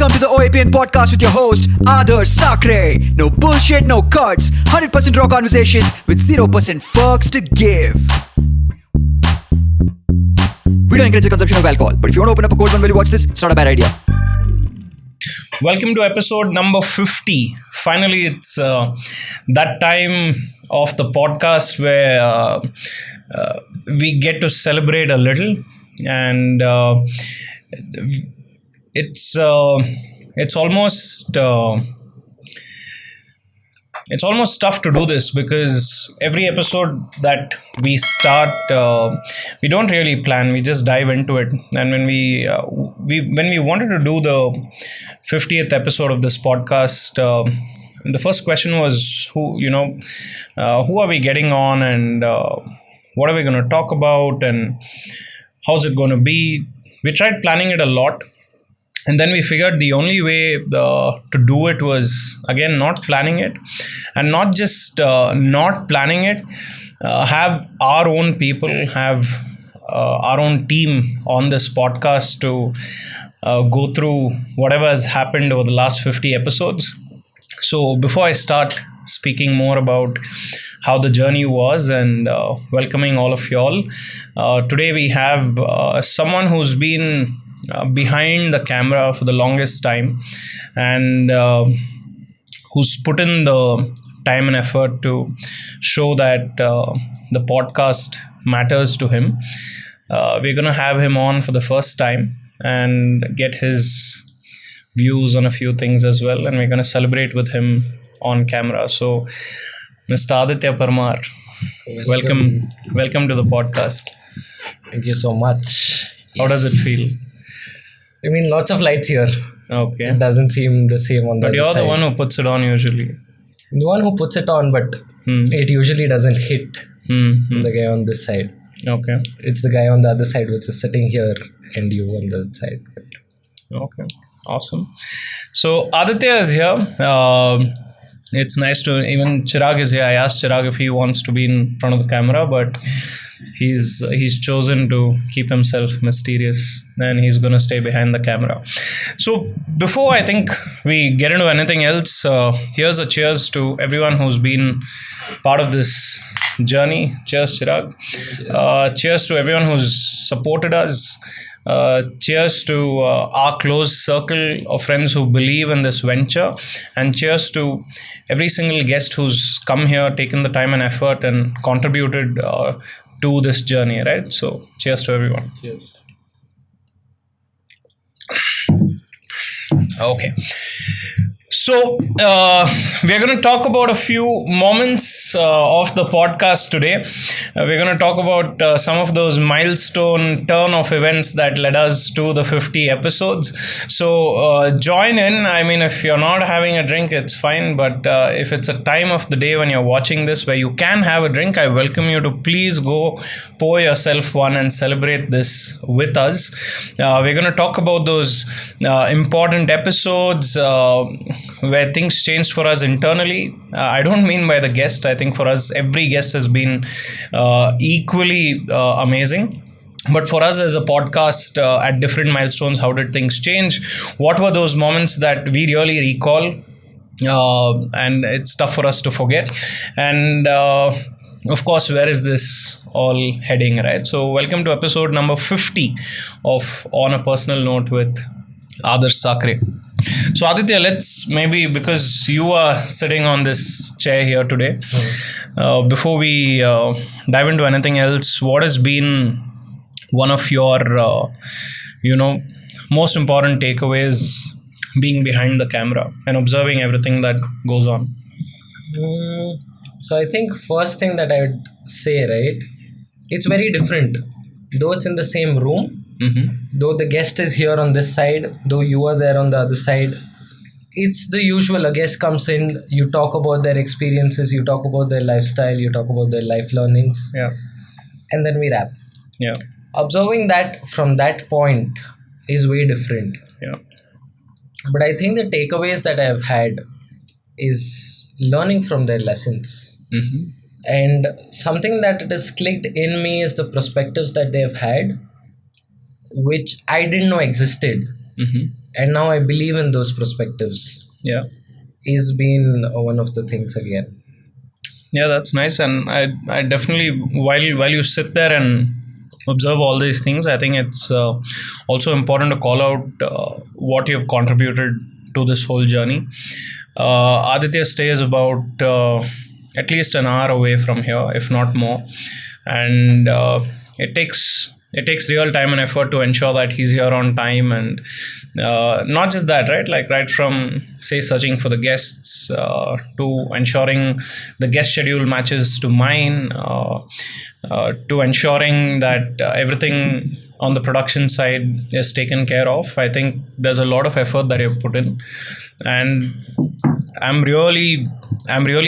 Welcome to the OAPN podcast with your host, Adarsh Sakre. No bullshit, no cuts. 100% raw conversations with 0% fucks to give. We don't encourage the consumption of alcohol, but if you want to open up a cold one while you watch this, it's not a bad idea. Welcome to episode number 50. Finally, it's that time of the podcast where we get to celebrate a little, and it's almost tough to do this because every episode that we start, we don't really plan. We just dive into it. And when we wanted to do the 50th episode of this podcast, the first question was who are we getting on, and what are we going to talk about, and how's it going to be. We tried planning it a lot. And then we figured the only way to do it was, again, not planning it. And not just not planning it, have our own people, have our own team on this podcast to go through whatever has happened over the last 50 episodes. So before I start speaking more about how the journey was and welcoming all of y'all, today we have someone who's been behind the camera for the longest time, and who's put in the time and effort to show that the podcast matters to him. We're going to have him on for the first time and get his views on a few things as well, and we're going to celebrate with him on camera. So Mr. Aditya Parmar, welcome to the podcast. Thank you so much. How does it feel? I mean, lots of lights here. Okay. It doesn't seem the same on the But other you're side. the one who puts it on usually. The one who puts it on, but it usually doesn't hit the guy on this side. Okay. It's the guy on the other side which is sitting here and you on the other side. Okay. Awesome. So Aditya is here. It's nice to, even Chirag is here. I asked Chirag if he wants to be in front of the camera, but he's chosen to keep himself mysterious, and he's going to stay behind the camera. So before I think we get into anything else, here's a cheers to everyone who's been part of this journey. Cheers, Chirag. Cheers to everyone who's supported us. Cheers to our close circle of friends who believe in this venture, and cheers to every single guest who's come here, taken the time and effort, and contributed to this journey, right? So cheers to everyone. Cheers. Okay. So we're going to talk about a few moments of the podcast today. We're going to talk about some of those milestone turn of events that led us to the 50 episodes. So join in. I mean, if you're not having a drink, it's fine. But if it's a time of the day when you're watching this where you can have a drink, I welcome you to please go pour yourself one and celebrate this with us. We're going to talk about those important episodes where things changed for us internally. I don't mean by the guest. I think for us, every guest has been equally amazing. But for us as a podcast, at different milestones, how did things change? What were those moments that we really recall? And it's tough for us to forget. And of course, where is this all heading, right? So welcome to episode number 50 of On a Personal Note with Adarsh Sakre. So Aditya, let's maybe, because you are sitting on this chair here today, before we dive into anything else, what has been one of your, most important takeaways being behind the camera and observing everything that goes on? So I think first thing that I would say, right, it's very different. Though it's in the same room, though the guest is here on this side, though you are there on the other side, it's the usual. A guest comes in, you talk about their experiences, you talk about their lifestyle, you talk about their life learnings, and then we wrap. Yeah. Observing that from that point is way different. Yeah. But I think the takeaways that I have had is learning from their lessons. And something that it has clicked in me is the perspectives that they have had, which I didn't know existed. And now I believe in those perspectives. Yeah. Is been one of the things again. Yeah, that's nice. And I definitely, while you sit there and observe all these things, I think it's also important to call out what you've contributed to this whole journey. Aditya stays about at least an hour away from here, if not more, and it takes real time and effort to ensure that he's here on time, and not just that, right? Like right from say searching for the guests to ensuring the guest schedule matches to mine, to ensuring that everything on the production side is taken care of. I think there's a lot of effort that you've put in, and I'm really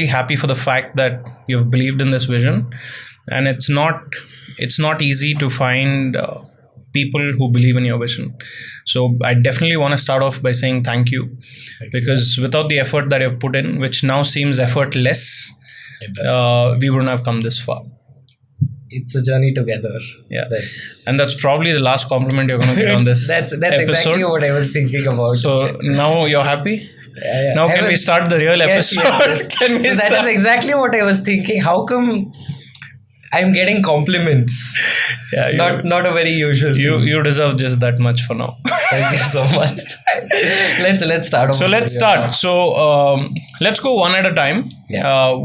happy for the fact that you've believed in this vision. And it's not easy to find people who believe in your vision. So I definitely want to start off by saying thank you, because without the effort that you've put in, which now seems effortless, we wouldn't have come this far. It's a journey together. Yeah, and that's probably the last compliment you're going to get on this. that's episode. Exactly what I was thinking about. So now you're happy. Yeah. Now can we start the real episode? Yes. So that is exactly what I was thinking. How come I'm getting compliments? Yeah, not a very usual thing. You deserve just that much for now. Thank you so much. let's start. So let's start. So let's go one at a time. Yeah.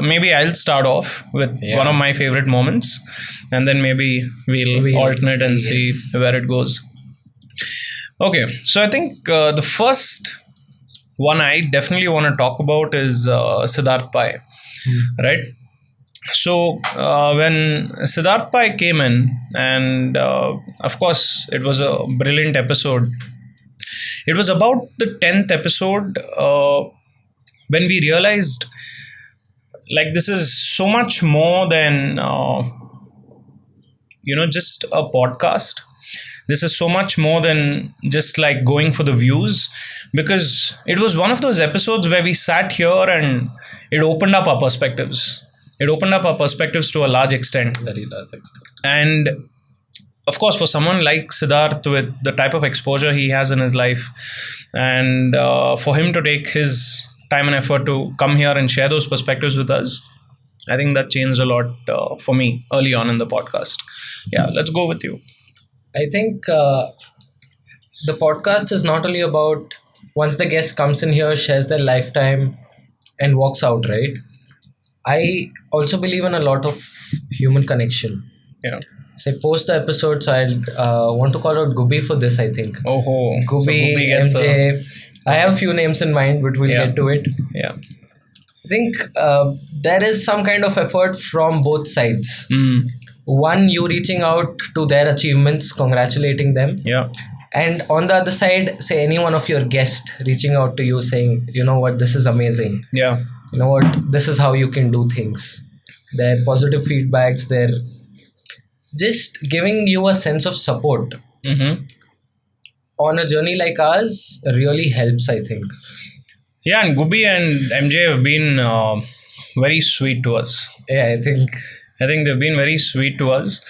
Maybe I'll start off with one of my favorite moments, and then maybe we'll alternate and see where it goes. Okay, so I think the first one I definitely want to talk about is Siddharth Pai, right? So when Siddharth Pai came in, and of course it was a brilliant episode. It was about the 10th episode when we realized, like, this is so much more than just a podcast. This is so much more than just like going for the views, because it was one of those episodes where we sat here and it opened up our perspectives. It opened up our perspectives to a large extent. Very large extent. And of course, for someone like Siddharth, with the type of exposure he has in his life, and for him to take his time and effort to come here and share those perspectives with us, I think that changed a lot for me early on in the podcast. Yeah, let's go with you. I think the podcast is not only about once the guest comes in here, shares their lifetime and walks out, right? I also believe in a lot of human connection. Yeah. So post the episode, so I'll want to call out Gubi for this, I think. Oh, Gubi, MJ. I have a few names in mind, but we'll get to it. Yeah. I think there is some kind of effort from both sides. One, you reaching out to their achievements, congratulating them. Yeah. And on the other side, say any one of your guests reaching out to you saying, you know what, this is amazing. Yeah. You know what, this is how you can do things. Their positive feedbacks, they're just giving you a sense of support. On a journey like ours really helps, I think. Yeah, and Gubi and MJ have been very sweet to us. Yeah, I think they've been very sweet to us.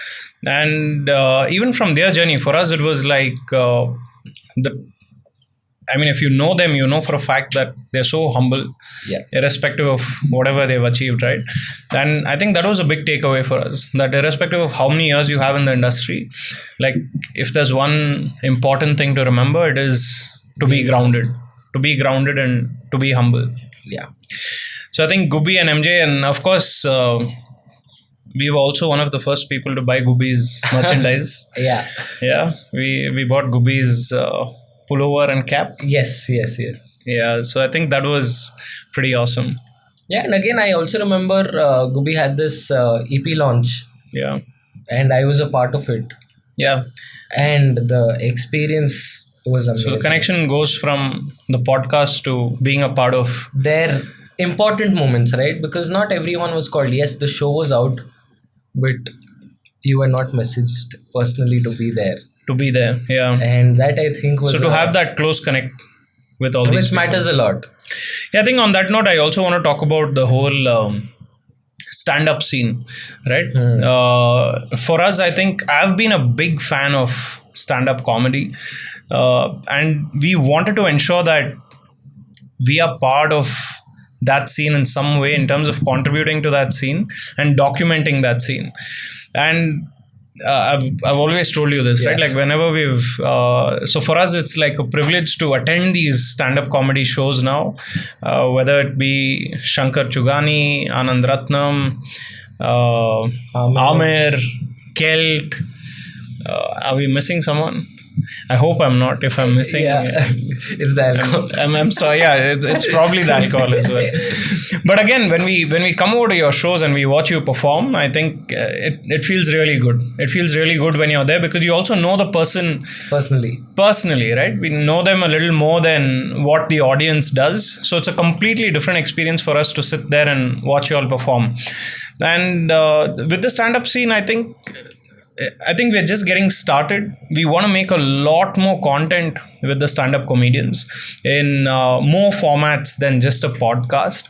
And even from their journey, for us, it was like if you know them, you know for a fact that they're so humble, irrespective of whatever they've achieved, right? And I think that was a big takeaway for us, that irrespective of how many years you have in the industry, like if there's one important thing to remember, it is to be grounded and to be humble. Yeah. So I think Gubi and MJ, and of course, we were also one of the first people to buy Gubi's merchandise. Yeah. We bought Gubi's pullover and cap. Yes. Yeah, so I think that was pretty awesome. Yeah, and again, I also remember Gubi had this EP launch. Yeah. And I was a part of it. Yeah. And the experience was amazing. So the connection goes from the podcast to being a part of their important moments, right? Because not everyone was called. Yes, the show was out, but you were not messaged personally to be there. Yeah. And that, I think, was... So to have that close connect with all these which people matters a lot. Yeah, I think on that note, I also want to talk about the whole stand-up scene, right? For us, I think I've been a big fan of stand-up comedy, and we wanted to ensure that we are part of that scene in some way in terms of contributing to that scene and documenting that scene. And I've always told you this, right? Like whenever so for us, it's like a privilege to attend these stand-up comedy shows now, whether it be Shankar Chugani, Anand Ratnam, Amir, Kelt. Are we missing someone? I hope I'm not. If I'm missing, it's the alcohol. I'm sorry. Yeah, it's probably the alcohol as well. But again, when we come over to your shows and we watch you perform, I think it feels really good. It feels really good when you're there because you also know the person personally, right? We know them a little more than what the audience does. So it's a completely different experience for us to sit there and watch you all perform. And with the stand-up scene, I think we're just getting started. We want to make a lot more content with the stand-up comedians in more formats than just a podcast.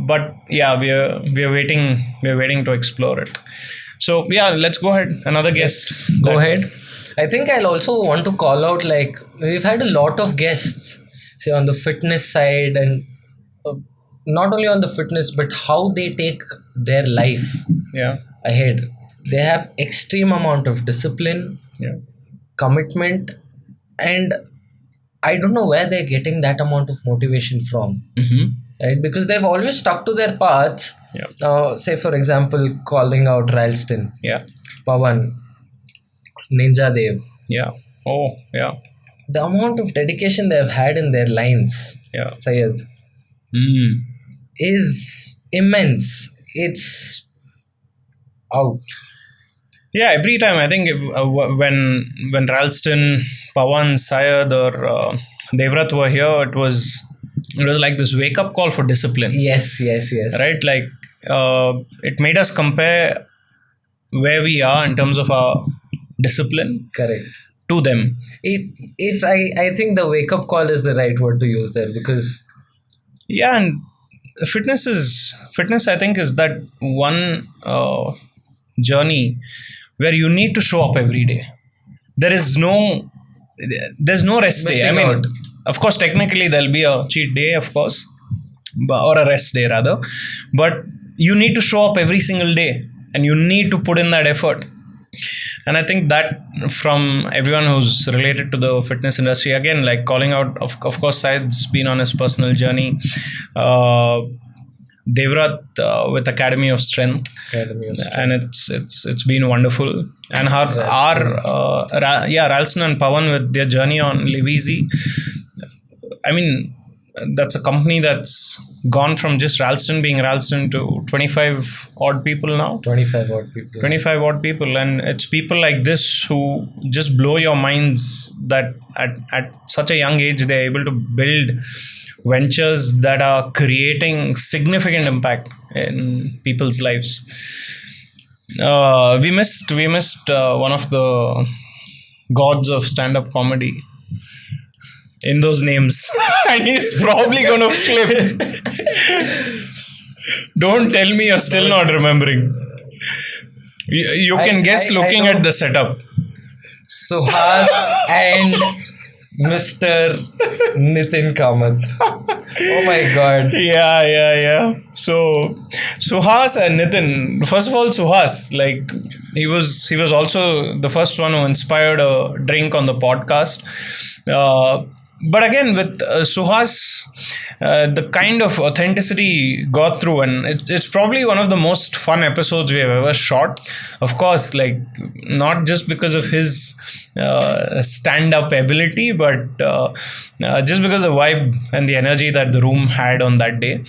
But yeah, we're waiting to explore it. So yeah, let's go ahead. Another guest. Go ahead. I think I'll also want to call out, like, we've had a lot of guests, say, on the fitness side, and not only on the fitness, but how they take their life ahead. They have extreme amount of discipline, commitment, and I don't know where they're getting that amount of motivation from, right? Because they've always stuck to their paths. Say, for example, calling out Ralston, Pawan, Ninja Dev. The amount of dedication they've had in their lines, Syed, is immense. It's out. Yeah, every time I think when Ralston, Pawan, Syed or Devrat were here, it was like this wake up call for discipline. Yes. Right, like it made us compare where we are in terms of our discipline. Correct. To them. I think the wake up call is the right word to use there, because and fitness I think is that one journey where you need to show up every day. There's no rest day. I mean, of course, technically there'll be a cheat day, of course, or a rest day rather, but you need to show up every single day and you need to put in that effort. And I think that from everyone who's related to the fitness industry, again, like calling out, of course, Syed's been on his personal journey. Devrat with Academy of Strength, and it's been wonderful. And Ralston and Pawan with their journey on Live Easy. I mean, that's a company that's gone from just Ralston being Ralston to 25 odd people now. 25 odd people, and it's people like this who just blow your minds that at such a young age they're able to build ventures that are creating significant impact in people's lives. We missed one of the gods of stand-up comedy in those names, and he's probably gonna flip. Don't tell me you're still not remembering. You can guess looking at the setup. Suhas and Mr. Nitin Kamath. Oh my God. Yeah. So Suhas and Nitin. First of all, Suhas, like he was also the first one who inspired a drink on the podcast. But again, with Suhas, the kind of authenticity got through, and it's probably one of the most fun episodes we have ever shot. Of course, like not just because of his stand-up ability, but just because of the vibe and the energy that the room had on that day.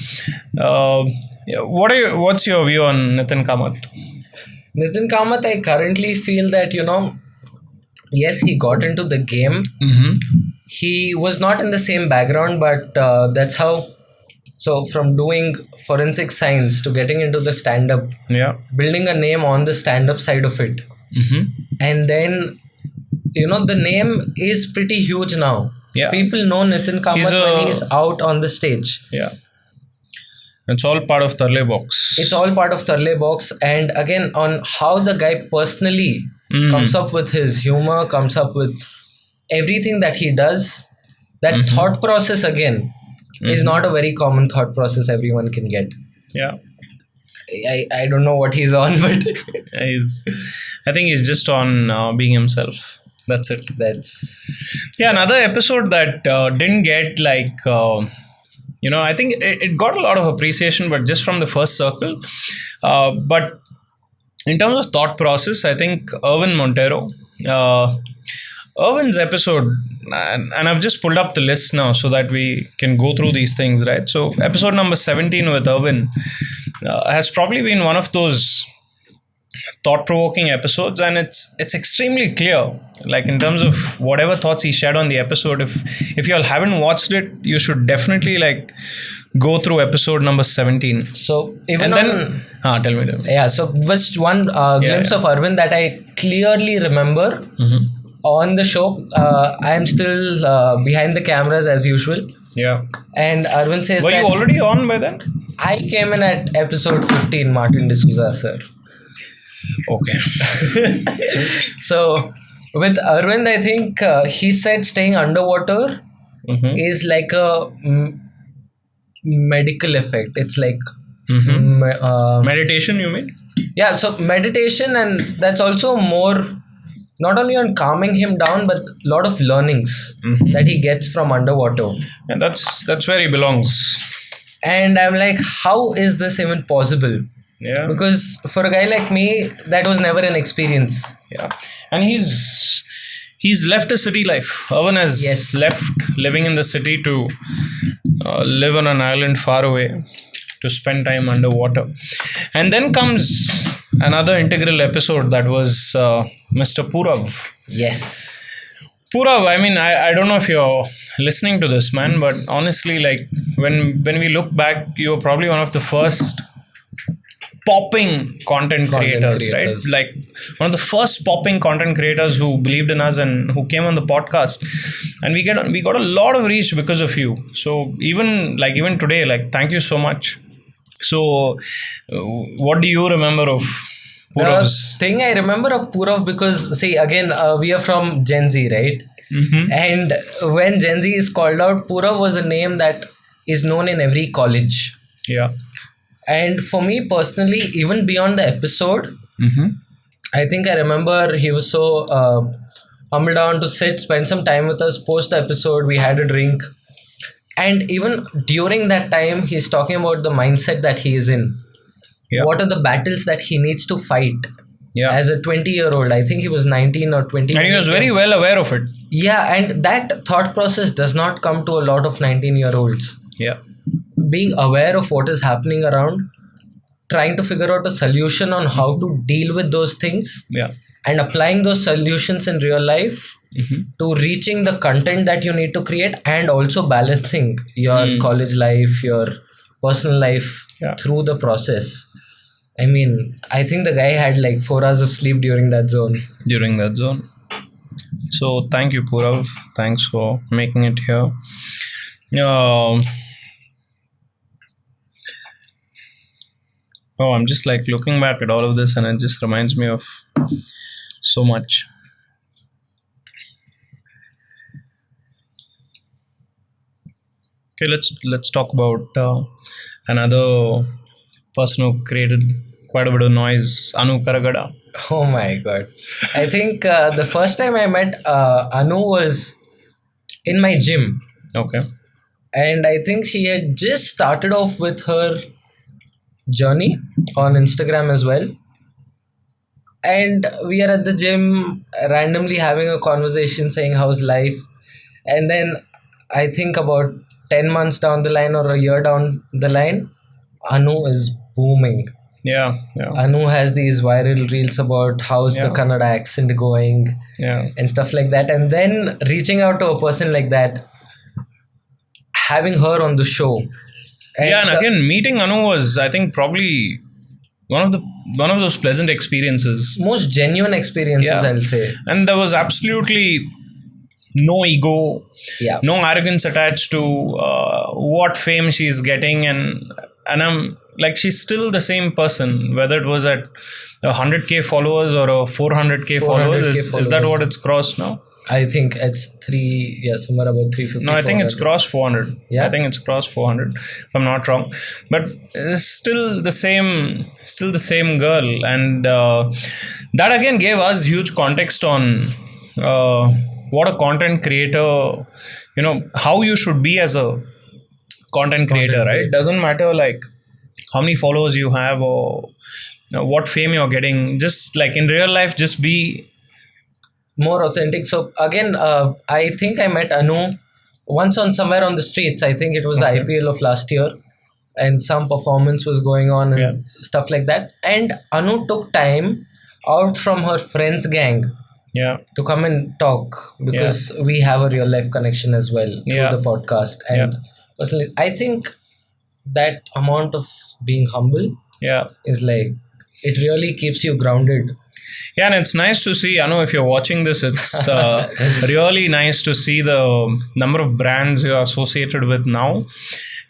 What's your view on Nitin Kamath? Nitin Kamath, I currently feel that, yes, he got into the game. He was not in the same background, but that's how. So from doing forensic science to getting into the stand-up, building a name on the stand-up side of it, and then the name is pretty huge now. People know Nitin Kamath when he's out on the stage. It's all part of Tarle Box. It's all part of Tarle Box, and again on how the guy personally comes up with his humor, comes up with everything that he does. That thought process again is not a very common thought process everyone can get. Yeah. I don't know what he's on, but I think he's just on being himself. That's it. that's Yeah, another episode that didn't get I think it got a lot of appreciation, but just from the first circle. But in terms of thought process, I think Irvin Montero, Irvin's episode, and I've just pulled up the list now so that we can go through these things, right? So, episode number 17 with Irvin has probably been one of those thought-provoking episodes, and it's extremely clear, like in terms of whatever thoughts he shared on the episode. If you all haven't watched it, you should definitely go through episode number 17. so even And on, then tell me. yeah. So just one glimpse of Arvind that I clearly remember on the show. I am still behind the cameras as usual, Yeah. and Arvind says Were that you already on by then? I came in at episode 15, Martin D'Souza sir. Okay. So with Arvind, I think he said staying underwater is like a medical effect. It's like Meditation, you mean? yeah, so meditation, and that's also more not only on calming him down, but a lot of learnings that he gets from underwater. And that's where he belongs. And I'm like, how is this even possible? Yeah. Because for a guy like me, that was never an experience. Yeah. And he's left a city life. Irvin has Yes. left living in the city to live on an island far away, to spend time underwater. And then comes another integral episode that was Mr. Purav. Yes. Purav, I mean, I don't know if you're listening to this, man, but honestly, when we look back, you're probably one of the first popping content creators, right? Like one of the first popping content creators who believed in us and who came on the podcast, and we got a lot of reach because of you. So even today, thank you so much. So what do you remember of Purav's? The thing I remember of Purav, because see again, we are from Gen Z, right? And when Gen Z is called out, Purav was a name that is known in every college. Yeah. And for me personally, even beyond the episode, I think I remember he was so humble down to spend some time with us post the episode. We had a drink. And even during that time, he's talking about the mindset that he is in. Yeah. What are the battles that he needs to fight Yeah. as a 20-year-old? I think he was 19 or 20. And he was very well aware of it. Yeah, and that thought process does not come to a lot of 19-year-olds. Yeah. Being aware of what is happening around, trying to figure out a solution on how to deal with those things, Yeah. and applying those solutions in real life to reaching the content that you need to create, and also balancing your college life, your personal life through the process. I mean, I think the guy had 4 hours of sleep during that zone. So thank you, Purav. Thanks for making it here. I'm just looking back at all of this, and it just reminds me of so much. Okay, let's talk about another person who created quite a bit of noise, Anu Karagada. Oh my god. I think the first time I met Anu was in my gym. Okay. And I think she had just started off with her journey on Instagram as well. And we are at the gym randomly having a conversation saying how's life. And then I think about 10 months down the line or a year down the line, Anu is booming. Yeah. Anu has these viral reels about how's the Kannada accent going and stuff like that. And then reaching out to a person like that, having her on the show. And again, meeting Anu was, I think, probably one of those pleasant experiences. Most genuine experiences, I'll say. And there was absolutely no ego, no arrogance attached to what fame she's getting, and and I'm like, she's still the same person, whether it was at 100K followers or a 400K 400K followers. Is that followers. what it's crossed now? I think it's somewhere about 350. No, I think it's 400. crossed 400. Yeah. I think it's crossed 400, if I'm not wrong. But it's still the same girl, and that again gave us huge context on what a content creator, how you should be as a content creator, right? Doesn't matter like how many followers you have or what fame you're getting. Just like in real life, just be More authentic. So again, I think I met Anu once on somewhere on the streets. I think it was the IPL of last year, and some performance was going on and stuff like that. And Anu took time out from her friends' gang yeah. to come and talk, because we have a real life connection as well through the podcast. And personally, I think that amount of being humble is like, it really keeps you grounded. Yeah, and it's nice to see, if you're watching this, it's really nice to see the number of brands you're associated with now.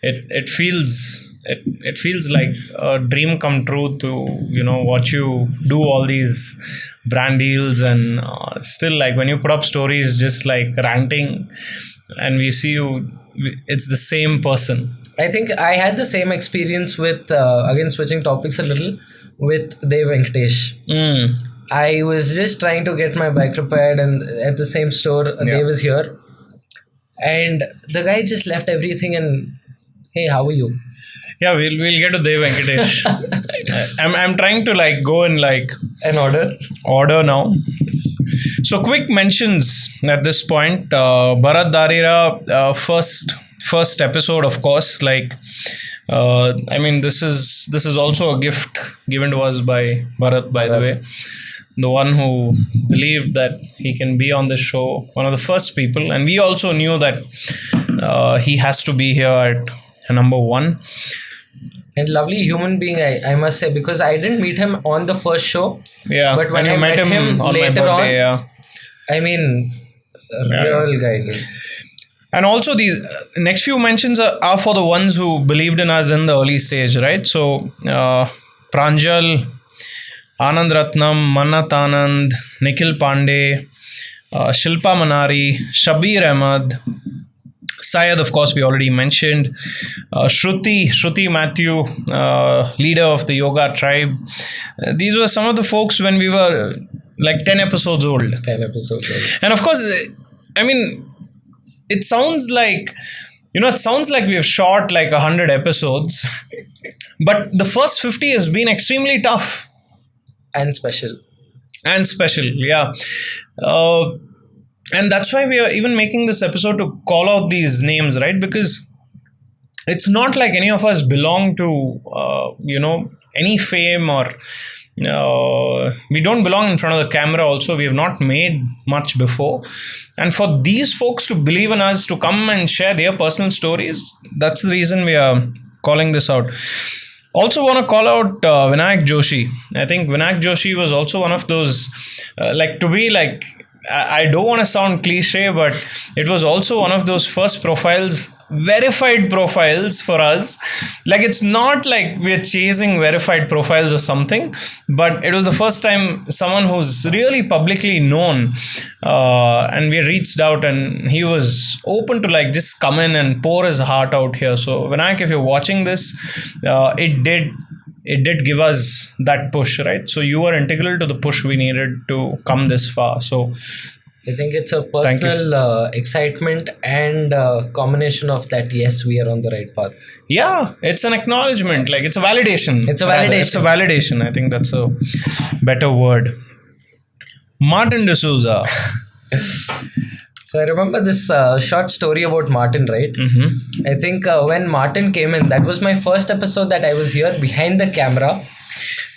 It feels like a dream come true to, watch you do all these brand deals, and still like when you put up stories just like ranting and we see you, it's the same person. I think I had the same experience with, again, switching topics a little, with Dev Venkatesh. I was just trying to get my bike repaired, and at the same store, Dev was here. And the guy just left everything and, hey, how are you? Yeah, we'll get to Dev Venkatesh. I'm trying to like go in like an order now. So quick mentions at this point. Bharat Darira, first episode, of course. Like, this is also a gift given to us by Bharat, by the way. The one who believed that he can be on the show, one of the first people. And we also knew that he has to be here at number one. And lovely human being, I must say, because I didn't meet him on the first show. Yeah, but when I met him on later my birthday, real guy. And also these next few mentions are for the ones who believed in us in the early stage, right? So Pranjal, Anand Ratnam, Mannat Anand, Nikhil Pandey, Shilpa Manari, Shabir Ahmed, Syed, of course, we already mentioned, Shruti Matthew, leader of the yoga tribe. These were some of the folks when we were like 10 episodes old. 10 episodes old. And of course, it sounds like, we have shot like 100 episodes, but the first 50 has been extremely tough. And special, yeah. And that's why we are even making this episode to call out these names, right? Because it's not like any of us belong to, any fame, or we don't belong in front of the camera also. We have not made much before. And for these folks to believe in us, to come and share their personal stories, that's the reason we are calling this out. Also want to call out Vinayak Joshi. I think Vinayak Joshi was also one of those, I don't want to sound cliche, but it was also one of those first profiles, verified profiles for us. Like, it's not like we're chasing verified profiles or something, but it was the first time someone who's really publicly known, and we reached out, and he was open to like just come in and pour his heart out here. So Vinayak, if you're watching this, it did give us that push, right? So you were integral to the push we needed to come this far. So I think it's a personal excitement and combination of that. Yes, we are on the right path. Yeah, it's an acknowledgement. Like, it's a validation. It's a validation. It's a validation. I think that's a better word. Martin D'Souza. So I remember this short story about Martin, right? Mm-hmm. I think when Martin came in, that was my first episode that I was here behind the camera.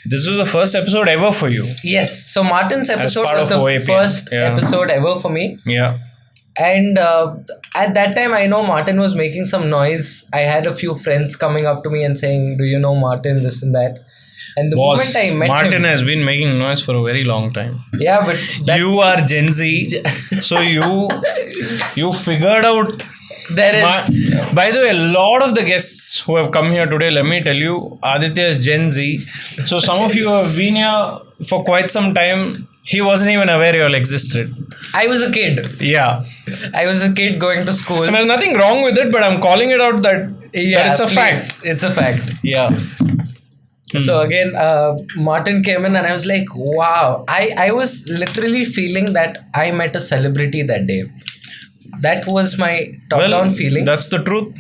This was the first episode ever for you. Yes. So Martin's episode was the OAPN. first episode ever for me. Yeah. And at that time, I know Martin was making some noise. I had a few friends coming up to me and saying, "Do you know Martin? This and that." And the moment I met Martin him, has been making noise for a very long time. yeah, but You are Gen Z, so you figured out There is. By the way, a lot of the guests who have come here today, let me tell you, Aditya is Gen Z. So some of you have been here for quite some time. He wasn't even aware you all existed. I was a kid. Yeah. I was a kid going to school. And there's nothing wrong with it, but I'm calling it out that it's a please. fact. It's a fact. Yeah. So again, Martin came in and I was like, wow. I was literally feeling that I met a celebrity that day. That was my top-down feelings. That's the truth.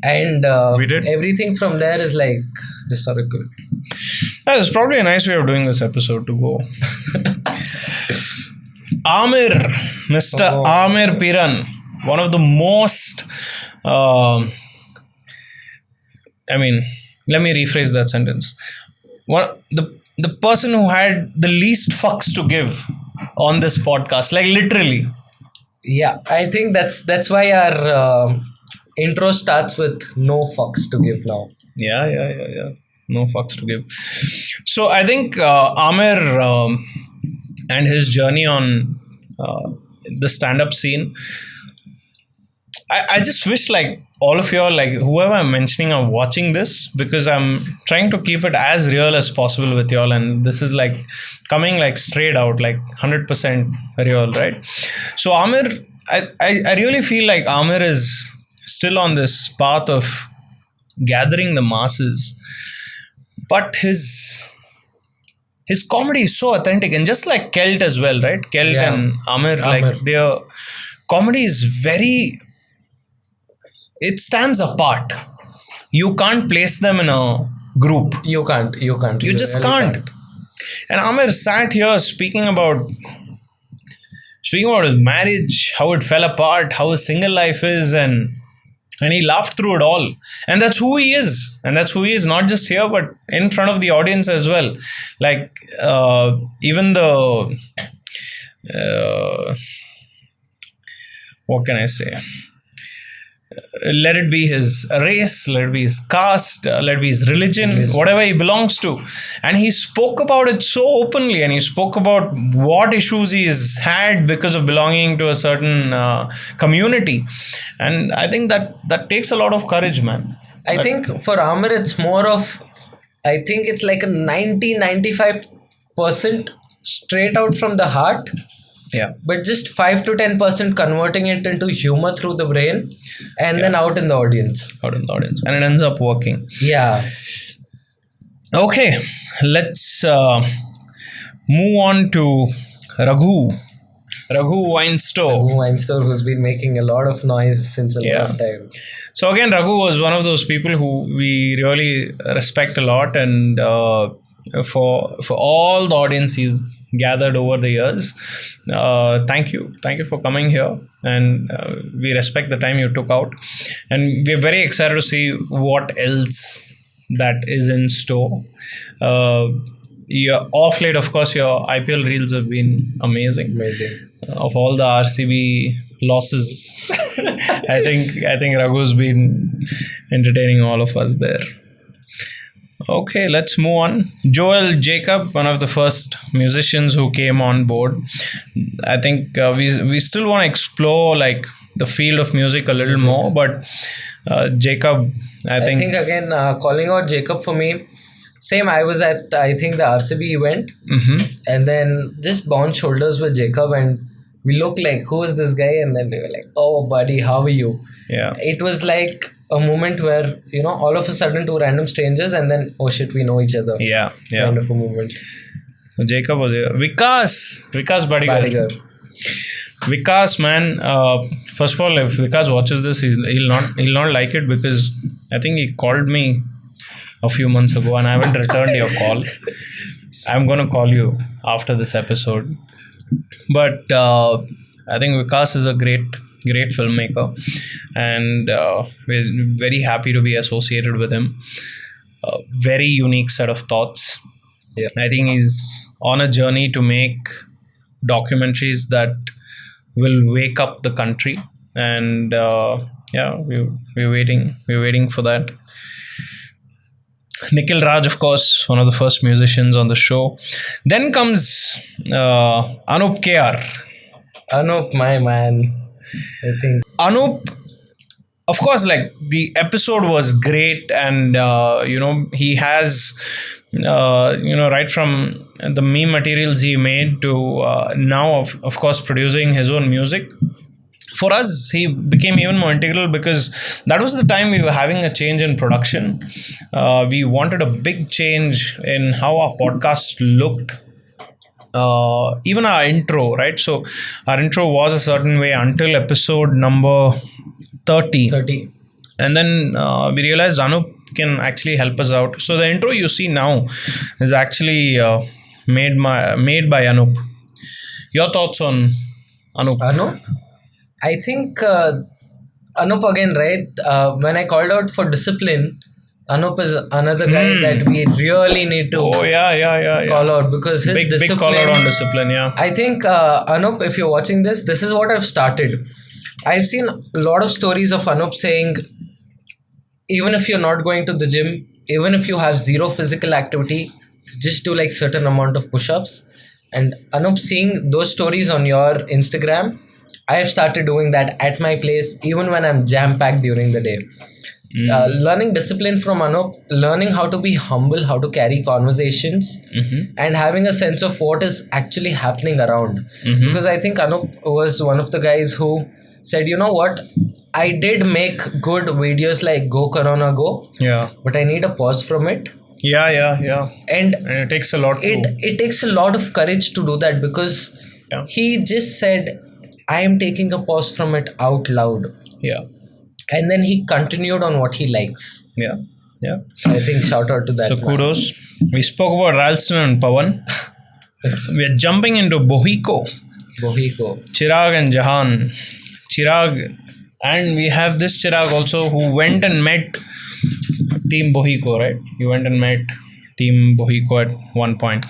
And We did. everything from there is like historical. That's probably a nice way of doing this episode to go. Amir, Mr. Amir Piran, one of the most, let me rephrase that sentence. The person who had the least fucks to give on this podcast, like literally. Yeah, I think that's why our intro starts with no fucks to give now. Yeah. No fucks to give. So I think Amir and his journey on the stand-up scene, I just wish like all of y'all, like whoever I'm mentioning are watching this, because I'm trying to keep it as real as possible with y'all, and this is like coming like straight out, like 100% real, right? So Amir, I really feel like Amir is still on this path of gathering the masses, but his comedy is so authentic, and just like Kelt as well, right? Kelt and Amir, like their comedy is very, it stands apart. You can't place them in a group. You can't. You just really can't. And Amir sat here speaking about his marriage, how it fell apart, how his single life is, and he laughed through it all. And that's who he is. And that's who he is, not just here, but in front of the audience as well. Like, even the... what can I say? Let it be his race, let it be his caste, let it be his religion, whatever he belongs to. And he spoke about it so openly, and he spoke about what issues he's had because of belonging to a certain community. And I think that takes a lot of courage, man. I think for Amir, it's more of, I think it's like a 90-95% straight out from the heart. Yeah. But just 5 to 10% converting it into humor through the brain, and then out in the audience. And it ends up working. Yeah. Okay. Let's move on to Raghu Weinstore. Who's been making a lot of noise since a lot of time. So again, Raghu was one of those people who we really respect a lot, and for all the audience he's gathered over the years, thank you for coming here, and we respect the time you took out, and we're very excited to see what else that is in store. Off late, of course, your IPL reels have been amazing. Of all the RCB losses, I think Raghu's been entertaining all of us there. Okay, let's move on. Joel Jacob, one of the first musicians who came on board. I think we still want to explore like the field of music a little more, but Jacob, I think again, calling out Jacob for me, same, I was at, I think, the RCB event, and then just bounced shoulders with Jacob, and we looked like, who is this guy? And then they were like, oh buddy, how are you? Yeah. It was like a moment where, all of a sudden two random strangers, and then, oh shit, we know each other. Yeah. Kind of a moment. Jacob was there. Vikas Badigar. Vikas, man, first of all, if Vikas watches this, he'll not like it, because I think he called me a few months ago and I haven't returned your call. I'm going to call you after this episode. But I think Vikas is a great filmmaker, and we're very happy to be associated with him. Very unique set of thoughts. Yeah. I think he's on a journey to make documentaries that will wake up the country, and we're waiting for that. Nikhil Raj, of course, one of the first musicians on the show. Then comes Anup KR. Anup, my man. I think Anup, of course, like the episode was great, and he has right from the meme materials he made to now of course producing his own music. For us, he became even more integral because that was the time we were having a change in production. We wanted a big change in how our podcast looked, even our intro, right? So our intro was a certain way until episode number 30. 30. And then we realized Anup can actually help us out. So the intro you see now is actually made by Anup. Your thoughts on Anup? Anup? I think Anup again, right? When I called out for discipline, Anup is another guy that we really need to Oh yeah. call out because his Big call out on discipline, yeah. I think Anup, if you're watching this is what I've started. I've seen a lot of stories of Anup saying, even if you're not going to the gym, even if you have zero physical activity, just do like certain amount of push-ups. And Anup, seeing those stories on your Instagram, I have started doing that at my place, even when I'm jam-packed during the day. Learning discipline from Anup, learning how to be humble, how to carry conversations, and having a sense of what is actually happening around. Because I think Anup was one of the guys who said, you know what, I did make good videos like Go Corona Go, Yeah. but I need a pause from it. Yeah. And And it takes a lot it takes a lot of courage to do that because he just said, I am taking a pause from it out loud. Yeah. And then he continued on what he likes. Yeah. So I think shout out to that. So man. kudos. We spoke about Ralston and Pawan. We are jumping into Bohiko. Bohiko. Chirag and Jahan. Chirag, and we have this Chirag also who went and met Team Bohiko, right? You went and met Team Bohiko at one point.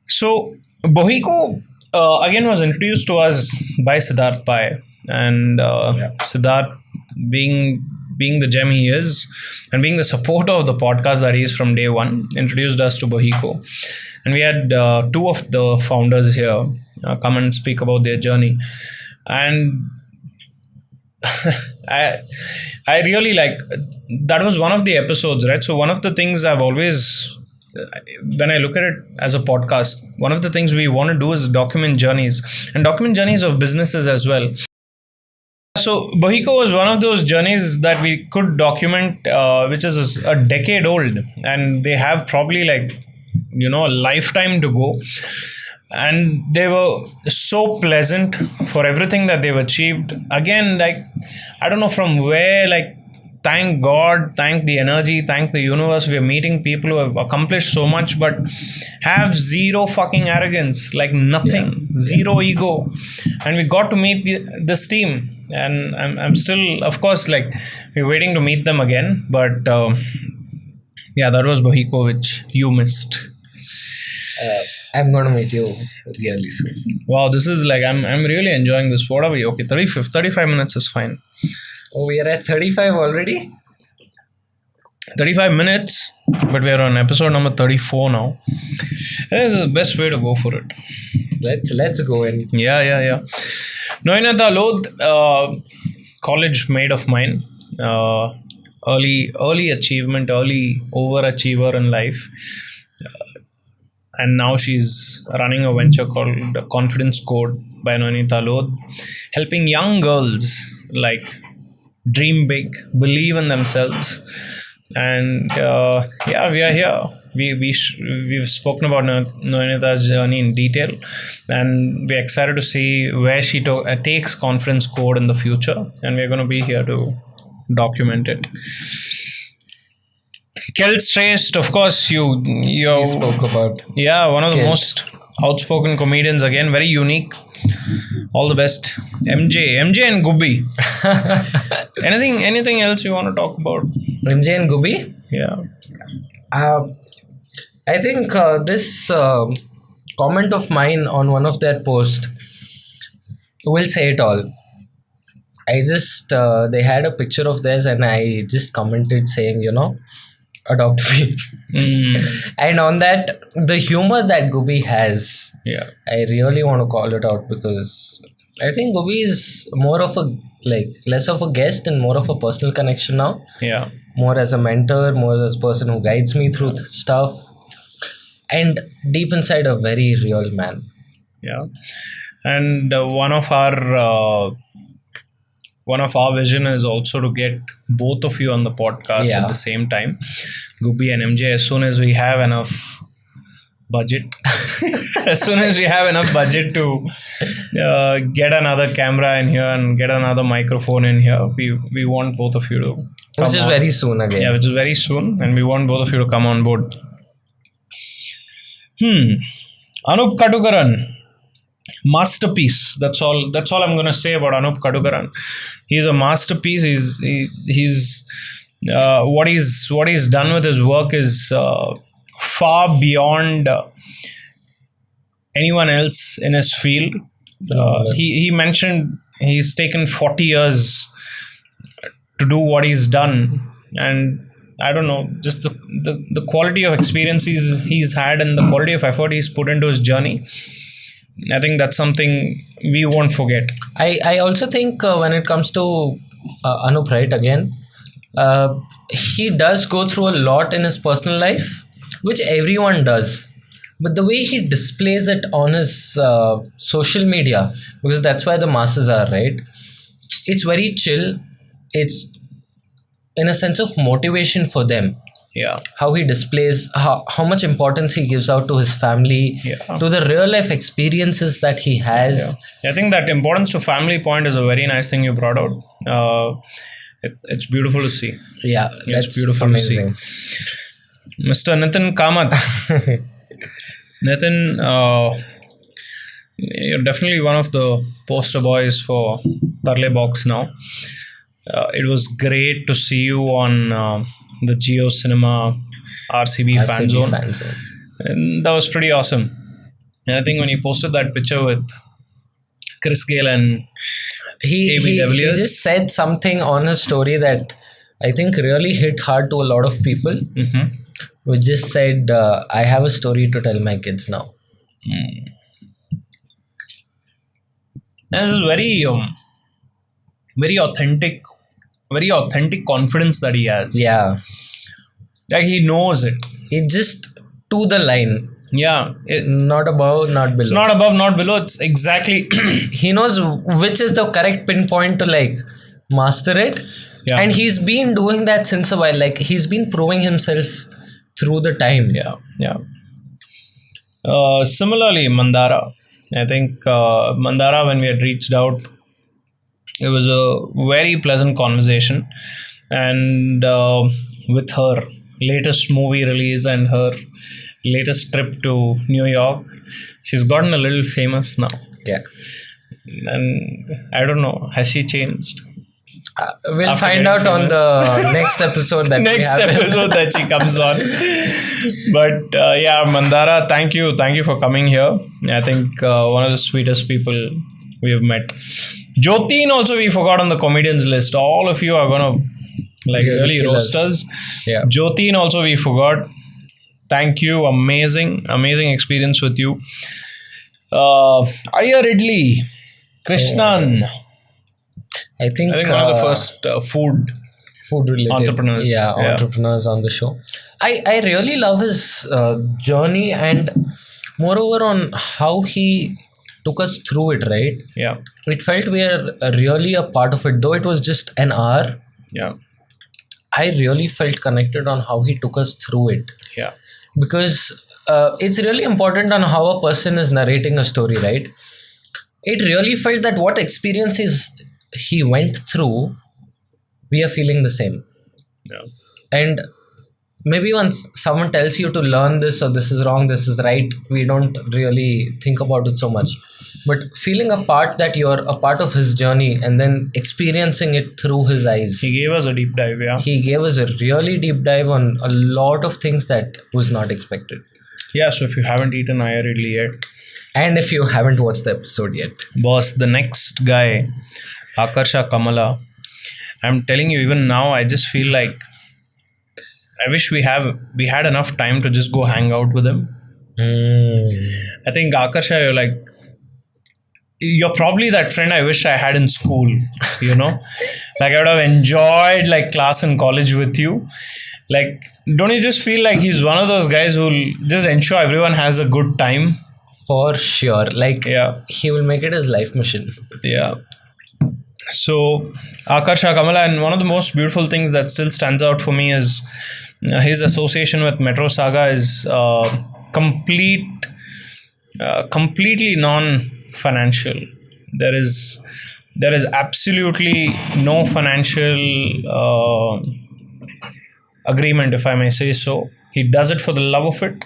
So Bohiko again was introduced to us by Siddharth Pai, and Siddharth being the gem he is and being the supporter of the podcast that he is from day one, introduced us to Bohiko. And we had two of the founders here come and speak about their journey. And I really like that was one of the episodes, right? So one of the things I've always, when I look at it as a podcast, one of the things we want to do is document journeys of businesses as well. So Bohiko was one of those journeys that we could document, which is a decade old, and they have probably like a lifetime to go. And they were so pleasant for everything that they've achieved. Again, like, I don't know from where, like, thank God, thank the energy, thank the universe. We are meeting people who have accomplished so much but have zero fucking arrogance, like nothing, zero ego. And we got to meet this team. And I'm still, of course, like, we're waiting to meet them again. But that was Bohiko, which you missed. I'm going to meet you really soon. Wow, this is like, I'm really enjoying this. What are we? Okay, 35 minutes is fine. Oh, we are at 35 already? 35 minutes, but we are on episode number 34 now. This is the best way to go for it. Let's go in. Yeah. Noinata Lodh, college mate of mine. Early achievement, early overachiever in life. And now she's running a venture called Confidence Code by Noinata Lodh, helping young girls like dream big, believe in themselves. And we are here. We've spoken about Noinata's journey in detail, and we're excited to see where she takes Confidence Code in the future. And we're going to be here to document it. Kel Shrestha, of course, you spoke about. Yeah, one of the Kel. most outspoken comedians, again, very unique. All the best. MJ and Gubbi. Anything else you want to talk about? MJ and Gubbi? Yeah. I think this comment of mine on one of their posts will say it all. I just, they had a picture of theirs and I just commented saying, adopt me. And on that, the humor that Gubbi has, I really want to call it out because I think Gobi is more of a less of a guest and more of a personal connection now. Yeah. More as a mentor, more as a person who guides me through stuff, and deep inside a very real man. Yeah. And one of our vision is also to get both of you on the podcast at Yeah. the same time, Gubi and MJ, as soon as we have enough budget. As soon as we have enough budget to get another camera in here and get another microphone in here, we want both of you to come Which is on. very soon again. Yeah, which is very soon, and we want both of you to come on board. Anup Kadukaran, masterpiece. That's all I'm going to say about Anup Kadukaran. He's a masterpiece. He's what he's done with his work is far beyond anyone else in his field. He mentioned he's taken 40 years to do what he's done, and I don't know, just the quality of experience he's had and the quality of effort he's put into his journey. I think that's something we won't forget. I also think when it comes to Anup, right, again, he does go through a lot in his personal life, which everyone does. But the way he displays it on his social media, because that's where the masses are, right? It's very chill. It's in a sense of motivation for them. Yeah. How he displays, how much importance he gives out to his family, Yeah. to the real life experiences that he has. I think that importance to family point is a very nice thing you brought out. It's beautiful to see. Yeah, that's beautiful to see. amazing. Mr. Nitin Kamath. Nitin, you're definitely one of the poster boys for Tarle Box now. It was great to see you on the Geo Cinema RCB fan zone. And that was pretty awesome. And I think when you posted that picture with Chris Gale and He just said something on his story that I think really hit hard to a lot of people. Mm-hmm. We just said, I have a story to tell my kids now. And it was very authentic confidence that he has. Yeah. Like he knows it. It just to the line. Yeah. Not above, not below. It's not above, not below. It's exactly. He knows which is the correct pinpoint to master it. Yeah. And he's been doing that since a while. He's been proving himself through the time. Yeah. Similarly, Mandara. I think Mandara, when we had reached out, it was a very pleasant conversation. And with her latest movie release and her latest trip to New York, she's gotten a little famous now. Yeah. And I don't know, has she changed? We'll After find getting out on famous. the next episode that Next we have. episode that she comes on. But yeah, Mandara, thank you for coming here. I think one of the sweetest people we have met. Jyotin also we forgot on the comedians list. All of you are gonna really kill roast us. us. Yeah. Jyotin also we forgot. Thank you. Amazing experience with you. Aya Ridley, Krishnan. I think one of the first food related entrepreneurs. Yeah, entrepreneurs on the show. I really love his journey, and moreover on how he took us through it, right? Yeah. It felt we are really a part of it, though it was just an hour. Yeah. I really felt connected on how he took us through it. Yeah. Because it's really important on how a person is narrating a story, right? It really felt that what experiences he went through, we are feeling the same. Yeah. And maybe once someone tells you to learn this or this is wrong, this is right, we don't really think about it so much. But feeling a part that you're a part of his journey and then experiencing it through his eyes. He gave us a deep dive, yeah. He gave us a really deep dive on a lot of things that was not expected. Yeah, so if you haven't eaten Aya Ridley yet. And if you haven't watched the episode yet. Boss, the next guy, Akarsha Kamala, I'm telling you, even now, I just feel like I wish we had enough time to just go hang out with him. I think Akarsha, you're you're probably that friend I wish I had in school, you know? Like I would have enjoyed like class in college with you. Like, don't you just feel like he's one of those guys who'll just ensure everyone has a good time? For sure. Like, Yeah. he will make it his life mission. Yeah. So, Akarsha Kamala, and one of the most beautiful things that still stands out for me is his association with Metro Saga is completely non-financial. There is absolutely no financial agreement, if I may say so. He does it for the love of it.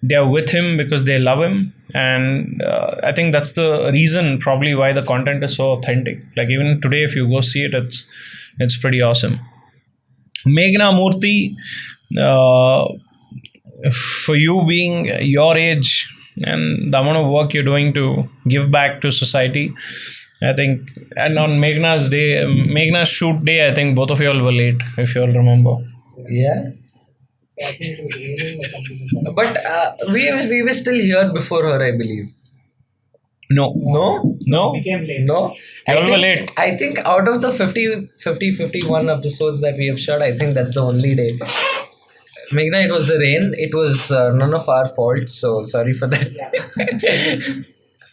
They are with him because they love him, and I think that's the reason probably why the content is so authentic. Like even today, if you go see it, it's pretty awesome. Meghna Murthy, for you being your age and the amount of work you're doing to give back to society, I think, and on Meghna's shoot day, I think both of you all were late, if you all remember. Yeah. But we were still here before her, I believe. No. No? No? You all were late. I think out of the 51 episodes that we have shot, I think that's the only day. Meghna, it was the rain. It was none of our fault, so sorry for that.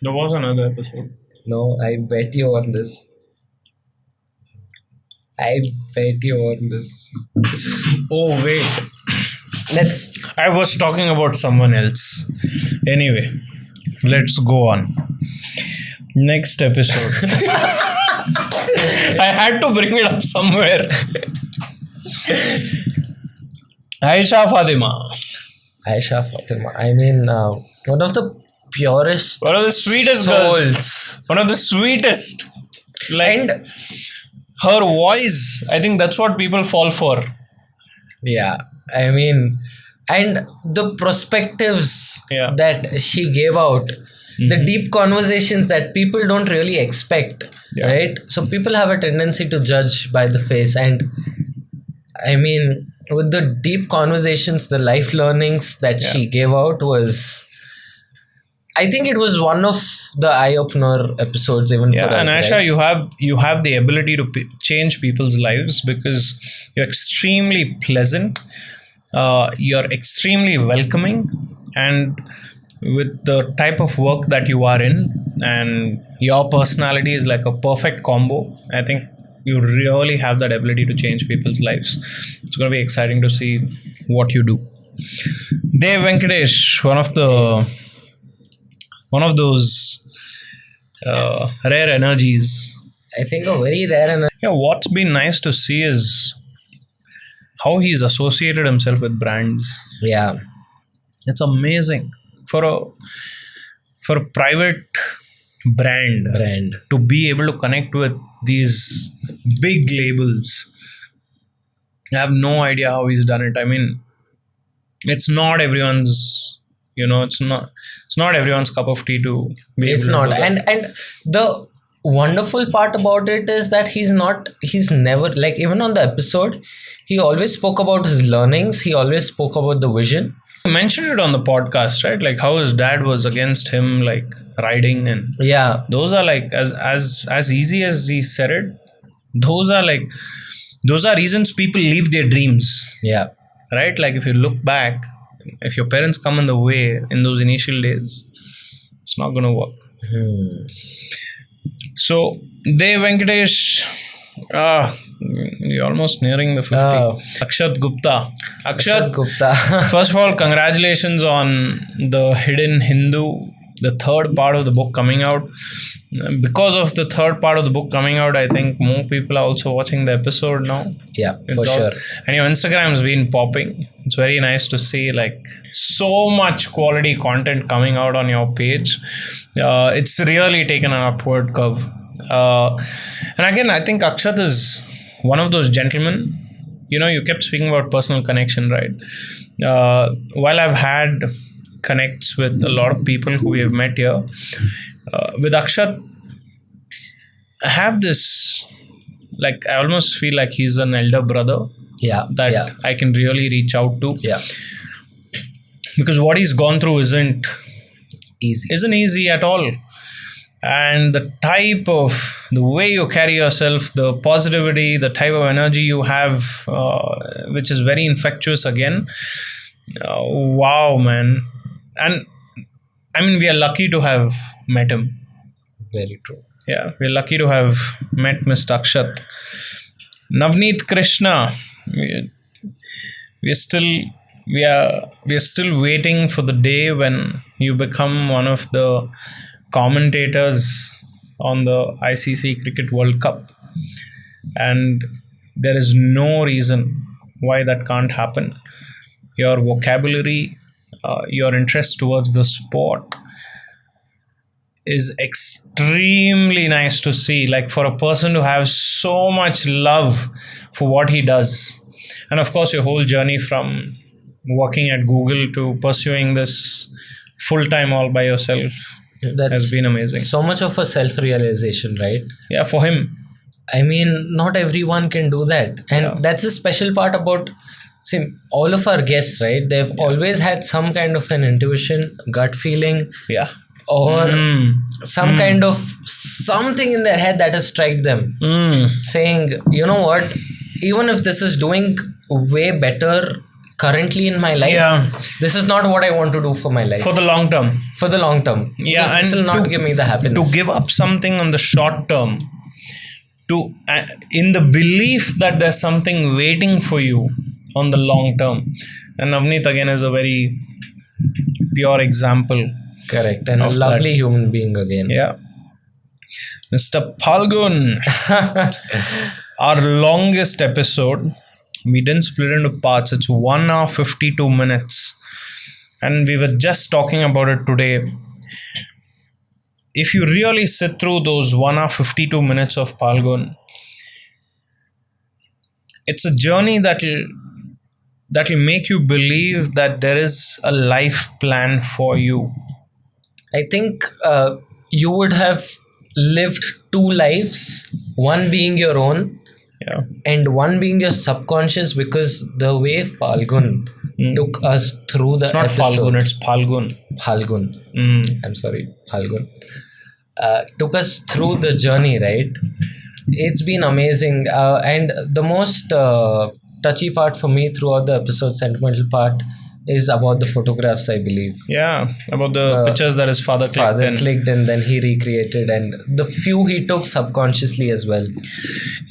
There was another episode. No, I bet you on this. Oh, wait. I was talking about someone else. Anyway, let's go on. Next episode. I had to bring it up somewhere. Aisha Fatima. I mean, one of the purest One of the sweetest souls. girls. One of the sweetest. Like And her voice. I think that's what people fall for. yeah, I mean, and the perspectives Yeah. that she gave out, the deep conversations that people don't really expect, Yeah. right? So people have a tendency to judge by the face, and I mean, with the deep conversations, the life learnings that she gave out was, I think it was one of the eye-opener episodes even for us. And Aisha, right? you have the ability to change people's lives because you're extremely pleasant, you're extremely welcoming, and with the type of work that you are in, and your personality is like a perfect combo. I think you really have that ability to change people's lives. It's going to be exciting to see what you do. Dev Venkatesh, one of those rare energies. I think a very rare and Yeah, what's been nice to see is how he's associated himself with brands. yeah, It's amazing for a private brand to be able to connect with these big labels. I have no idea how he's done it. I mean, it's not everyone's, it's not everyone's cup of tea to be it's able to not. do that. And the wonderful part about it is that he's never, like, even on the episode, he always spoke about his learnings. He always spoke about the vision. He mentioned it on the podcast, right? Like how his dad was against him, like riding, and Yeah, those are like as easy as he said it. Those are reasons people leave their dreams, yeah, right? Like if you look back, if your parents come in the way in those initial days, it's not going to work. So Dev Venkatesh, you're almost nearing the 50. Oh. Akshat Gupta. Akshat Gupta. First of all, congratulations on the Hidden Hindu, the third part of the book coming out. Because of the third part of the book coming out, I think more people are also watching the episode now. Yeah, for sure. And your Instagram's been popping. It's very nice to see like so much quality content coming out on your page. It's really taken an upward curve. And again, I think Akshat is one of those gentlemen. You kept speaking about personal connection, right? While I've had connects with a lot of people who we have met here, with Akshat, I have this, like, I almost feel like he's an elder brother Yeah, that yeah, I can really reach out to, yeah. because what he's gone through isn't Easy. easy at all. and the way you carry yourself, the positivity, the type of energy you have, which is very infectious again. Wow, man. And I mean, we are lucky to have met him. Very true. Yeah, we're lucky to have met Mr. Akshat. Navneet Krishna, we're still we are still waiting for the day when you become one of the commentators on the ICC Cricket World Cup, and there is no reason why that can't happen. Your vocabulary, your interest towards the sport is extremely nice to see. Like, for a person to have so much love for what he does, and of course, your whole journey from working at Google to pursuing this full time all by yourself has been amazing. So much of a self-realization, right? Yeah, for him. I mean, not everyone can do that. And that's the special part about, see, all of our guests, right? They've always had some kind of an intuition, gut feeling, Yeah. or some kind of something in their head that has struck them, saying, you know what, even if this is doing way better currently in my life, this is not what I want to do for my life. For the long term. For the long term. Yeah, this will not give me the happiness. To give up something on the short term, to in the belief that there's something waiting for you on the long term. And Navneet again is a very pure example. Correct. And a lovely human being again. Yeah. Mr. Palgun, our longest episode, we didn't split into parts. It's 1 hour 52 minutes. And we were just talking about it today. If you really sit through those 1 hour 52 minutes of Palgun, it's a journey that will make you believe that there is a life plan for you. I think you would have lived two lives, one being your own, and one being your subconscious, because the way Falgun took us through the episode. It's not Falgun, it's Palgun. Falgun. I'm sorry, Falgun. Took us through the journey, right? It's been amazing. And the most touchy part for me throughout the episode, sentimental part, is about the photographs, I believe. Yeah, about the pictures that his father clicked. And then he recreated, and the few he took subconsciously as well.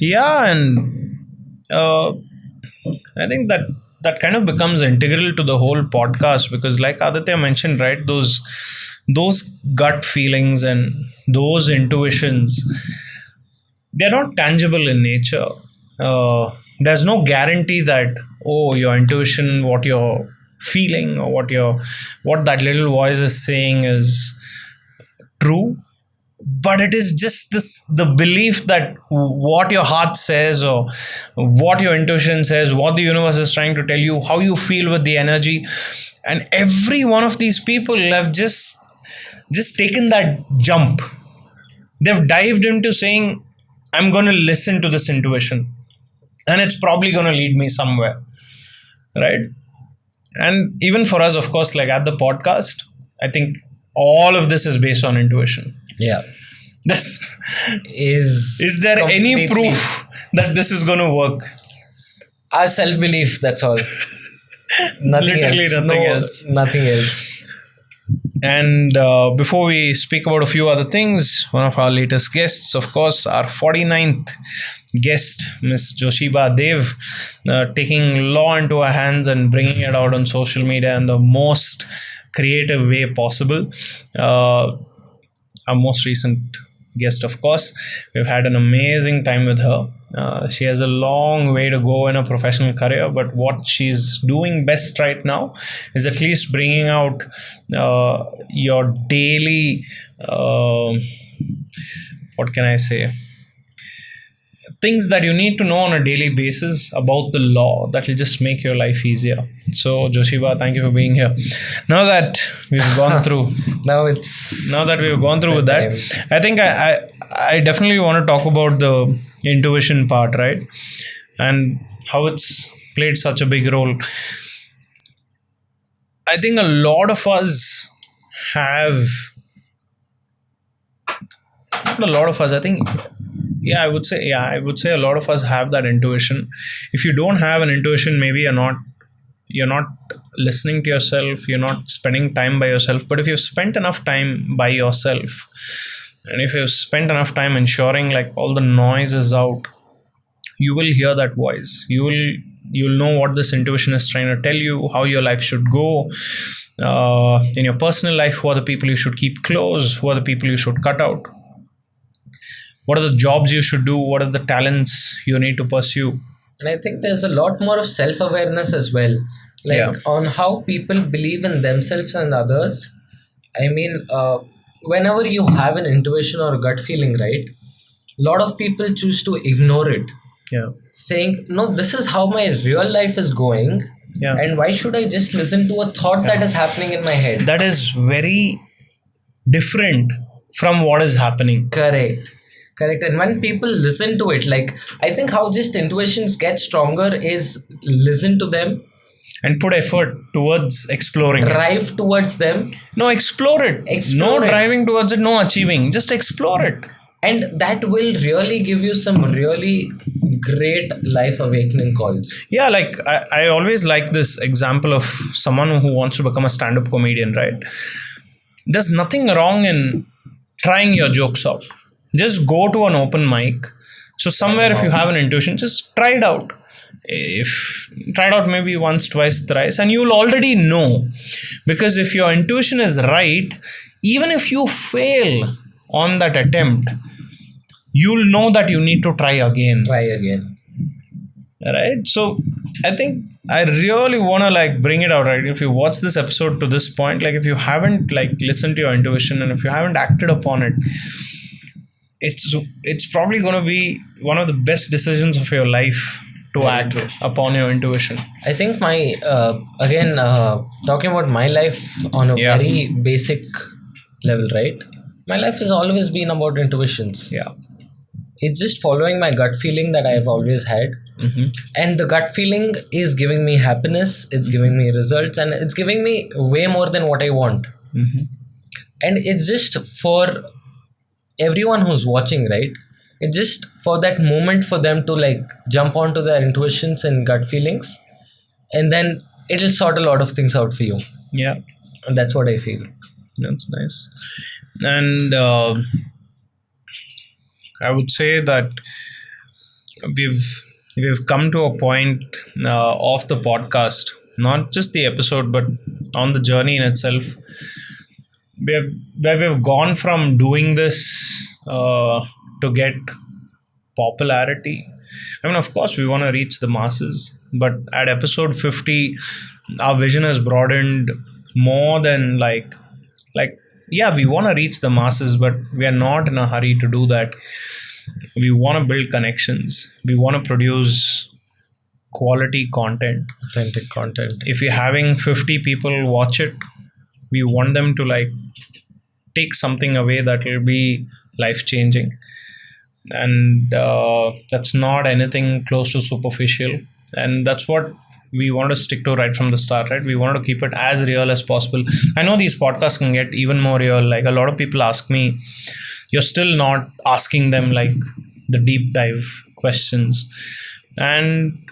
Yeah, and I think that kind of becomes integral to the whole podcast, because like Aditya mentioned, right, those gut feelings and those intuitions, they're not tangible in nature. There's no guarantee that, your intuition, what you're feeling, or what that little voice is saying is true. But it is just the belief that what your heart says, or what your intuition says, what the universe is trying to tell you, how you feel with the energy. And every one of these people have just taken that jump. They've dived into saying, I'm going to listen to this intuition, and it's probably going to lead me somewhere, right? And even for us, of course, like at the podcast, I think all of this is based on intuition. Yeah. Is there any proof that this is going to work? Our self-belief, that's all. Nothing else. Nothing else. And before we speak about a few other things, one of our latest guests, of course, our 49th guest, Miss Joshiba Dev, taking law into her hands and bringing it out on social media in the most creative way possible. Our most recent guest, of course. We've had an amazing time with her. She has a long way to go in her professional career, but what she's doing best right now is at least bringing out your daily, what can I say? Things that you need to know on a daily basis about the law that will just make your life easier. So, Joshiba, thank you for being here. Now that we've gone through, now that we've gone through with that, I think I definitely want to talk about the intuition part, right? And how it's played such a big role. I think a lot of us have not a lot of us, I think, I would say a lot of us have that intuition. If you don't have an intuition, maybe you're not listening to yourself, you're not spending time by yourself. But if you've spent enough time by yourself, and if you've spent enough time ensuring like all the noise is out, you will hear that voice. You'll know what this intuition is trying to tell you, how your life should go. In your personal life, who are the people you should keep close, who are the people you should cut out, what are the jobs you should do, what are the talents you need to pursue. And I think there's a lot more of self-awareness as well, like Yeah. on how people believe in themselves and others. I mean, whenever you have an intuition or a gut feeling, right? A lot of people choose to ignore it, Yeah. saying, "No, this is how my real life is going, Yeah. and why should I just listen to a thought that is happening in my head?" That is very different from what is happening. Correct. Correct. And when people listen to it, like I think how just intuitions get stronger is listen to them, And put effort towards exploring it. drive towards them, No, explore it. Explore No it. driving towards it, no achieving. Just explore it. and that will really give you some really great life awakening calls. Yeah, like I always like this example of someone who wants to become a stand-up comedian, right? There's nothing wrong in trying your jokes out. Just go to an open mic. So somewhere if you have an intuition, just try it out. If try it out maybe once, twice, thrice, and you'll already know. Because if your intuition is right, even if you fail on that attempt, you'll know that you need to try again. Try again. Right? So I think I really want to like bring it out, right? If you watch this episode to this point, like if you haven't like listened to your intuition and if you haven't acted upon it, it's probably going to be one of the best decisions of your life to act upon your intuition. I think my again talking about my life on a Yeah. very basic level, right? My life has always been about intuitions. Yeah. It's just following my gut feeling that I've always had. And the gut feeling is giving me happiness, it's giving me results, and it's giving me way more than what I want. And it's just for everyone who's watching, right? It's just for that moment for them to like jump onto their intuitions and gut feelings, and then it'll sort a lot of things out for you. Yeah. And that's what I feel. That's nice. And I would say that we've come to a point of the podcast, not just the episode, but on the journey in itself, where we've gone from doing this to get popularity. I mean, of course, we want to reach the masses, but at episode 50, our vision has broadened more than like yeah, we want to reach the masses, but we are not in a hurry to do that. We want to build connections. We want to produce quality content. Authentic content. If you're having 50 people watch it, we want them to like take something away that will be life changing. And that's not anything close to superficial. And that's what we want to stick to right from the start, right? We want to keep it as real as possible. I know these podcasts can get even more real. Like a lot of people ask me, you're still not asking them like the deep dive questions. And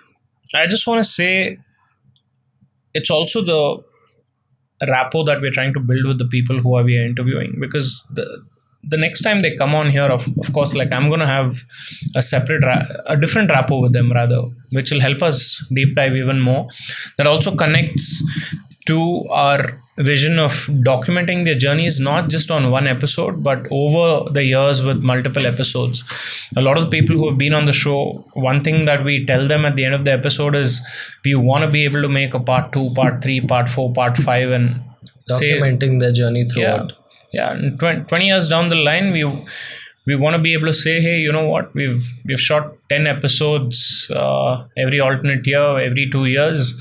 I just want to say it's also the rapport that we're trying to build with the people who we are interviewing, because the next time they come on here, of course, like I'm going to have a different rapport with them rather, which will help us deep dive even more. That also connects to our vision of documenting their journeys, not just on one episode, but over the years with multiple episodes. A lot of the people who have been on the show, one thing that we tell them at the end of the episode is we want to be able to make a part 2, part 3, part 4, part 5 and Documenting their journey throughout. Yeah, and 20 years down the line, we want to be able to say, hey, you know what, we've shot 10 episodes every alternate year, every 2 years,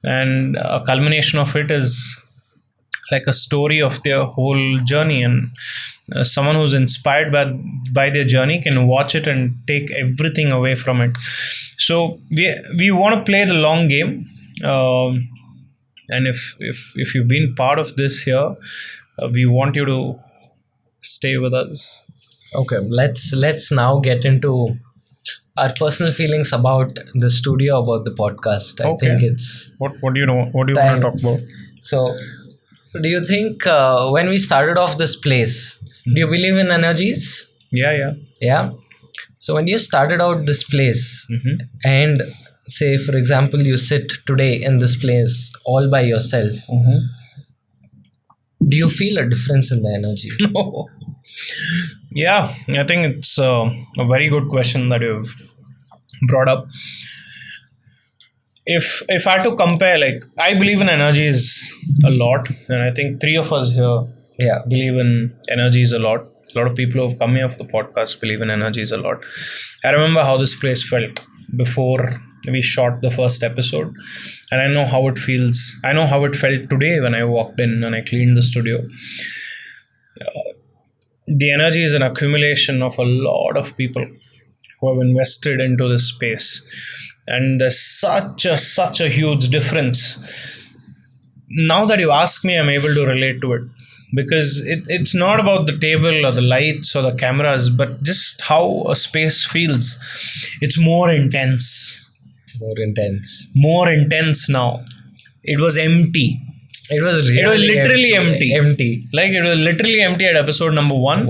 and a culmination of it is like a story of their whole journey, and someone who's inspired by their journey can watch it and take everything away from it. So we want to play the long game, and if you've been part of this here, we want you to stay with us. Okay, let's now get into our personal feelings about the studio, about the podcast. I Okay. think it's What do you know? What do you time. want to talk about? So, do you think when we started off this place, do you believe in energies? Yeah, yeah. Yeah. So when you started out this place, Mm-hmm. and say for example you sit today in this place all by yourself, Mm-hmm. do you feel a difference in the energy? No. Yeah, I think it's a very good question that you've brought up. If I had to compare, like, I believe in energies a lot, and I think three of us here Yeah. believe in energies a lot. A lot of people who have come here for the podcast believe in energies a lot. I remember how this place felt before we shot the first episode, and I know how it feels. I know how it felt today when I walked in and I cleaned the studio. The energy is an accumulation of a lot of people who have invested into this space, and there's such a huge difference. Now that you ask me, I'm able to relate to it, because it's not about the table or the lights or the cameras, but just how a space feels. It's more intense, More intense. now. It was empty. It was It was really literally empty. Empty. Like, it was literally empty at episode number one.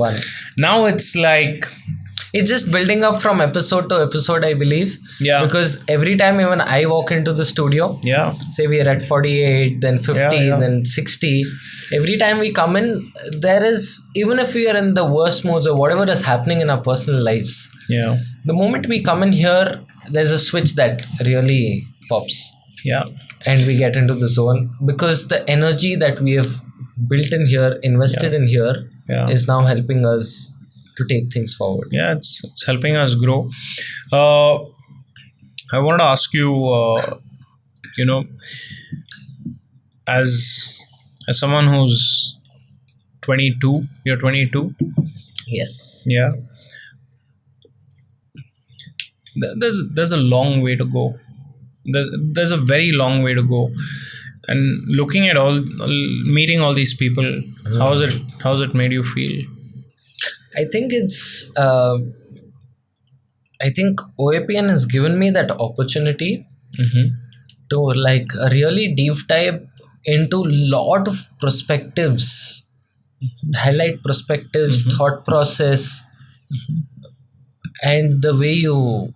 Now it's like, It's just building up from episode to episode, I believe. Yeah. Because every time even I walk into the studio, yeah, say we are at 48, then 50, Yeah. then 60. Every time we come in, there is, even if we are in the worst moods or whatever is happening in our personal lives, yeah, the moment we come in here, there's a switch that really pops yeah, and we get into the zone, because the energy that we have built in here, invested in here, Yeah. is now helping us to take things forward. yeah. It's helping us grow. I wanted to ask you, you know, as someone who's 22, you're 22. Yes. Yeah. There's a long way to go. There's a very long way to go. And looking at meeting all these people, how's it made you feel? I think it's, I think OAPN has given me that opportunity Mm-hmm. to like really deep dive into lot of perspectives, highlight perspectives, thought process, and the way you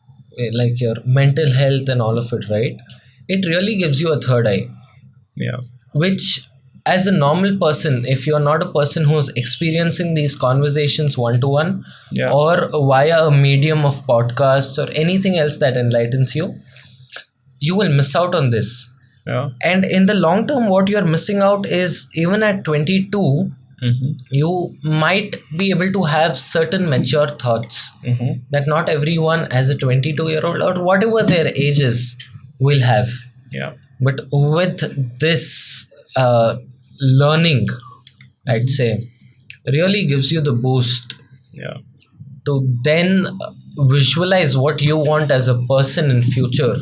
like your mental health and all of it, right? It really gives you a third eye, Yeah. which as a normal person, if you're not a person who's experiencing these conversations one to one, Yeah. or via a medium of podcasts or anything else that enlightens you, you will miss out on this. Yeah. And in the long term, what you're missing out is, even at 22, Mm-hmm. you might be able to have certain mature thoughts Mm-hmm. that not everyone as a 22-year-old or whatever their age is will have. Yeah. But with this learning, I'd say, really gives you the boost Yeah. to then visualize what you want as a person in future,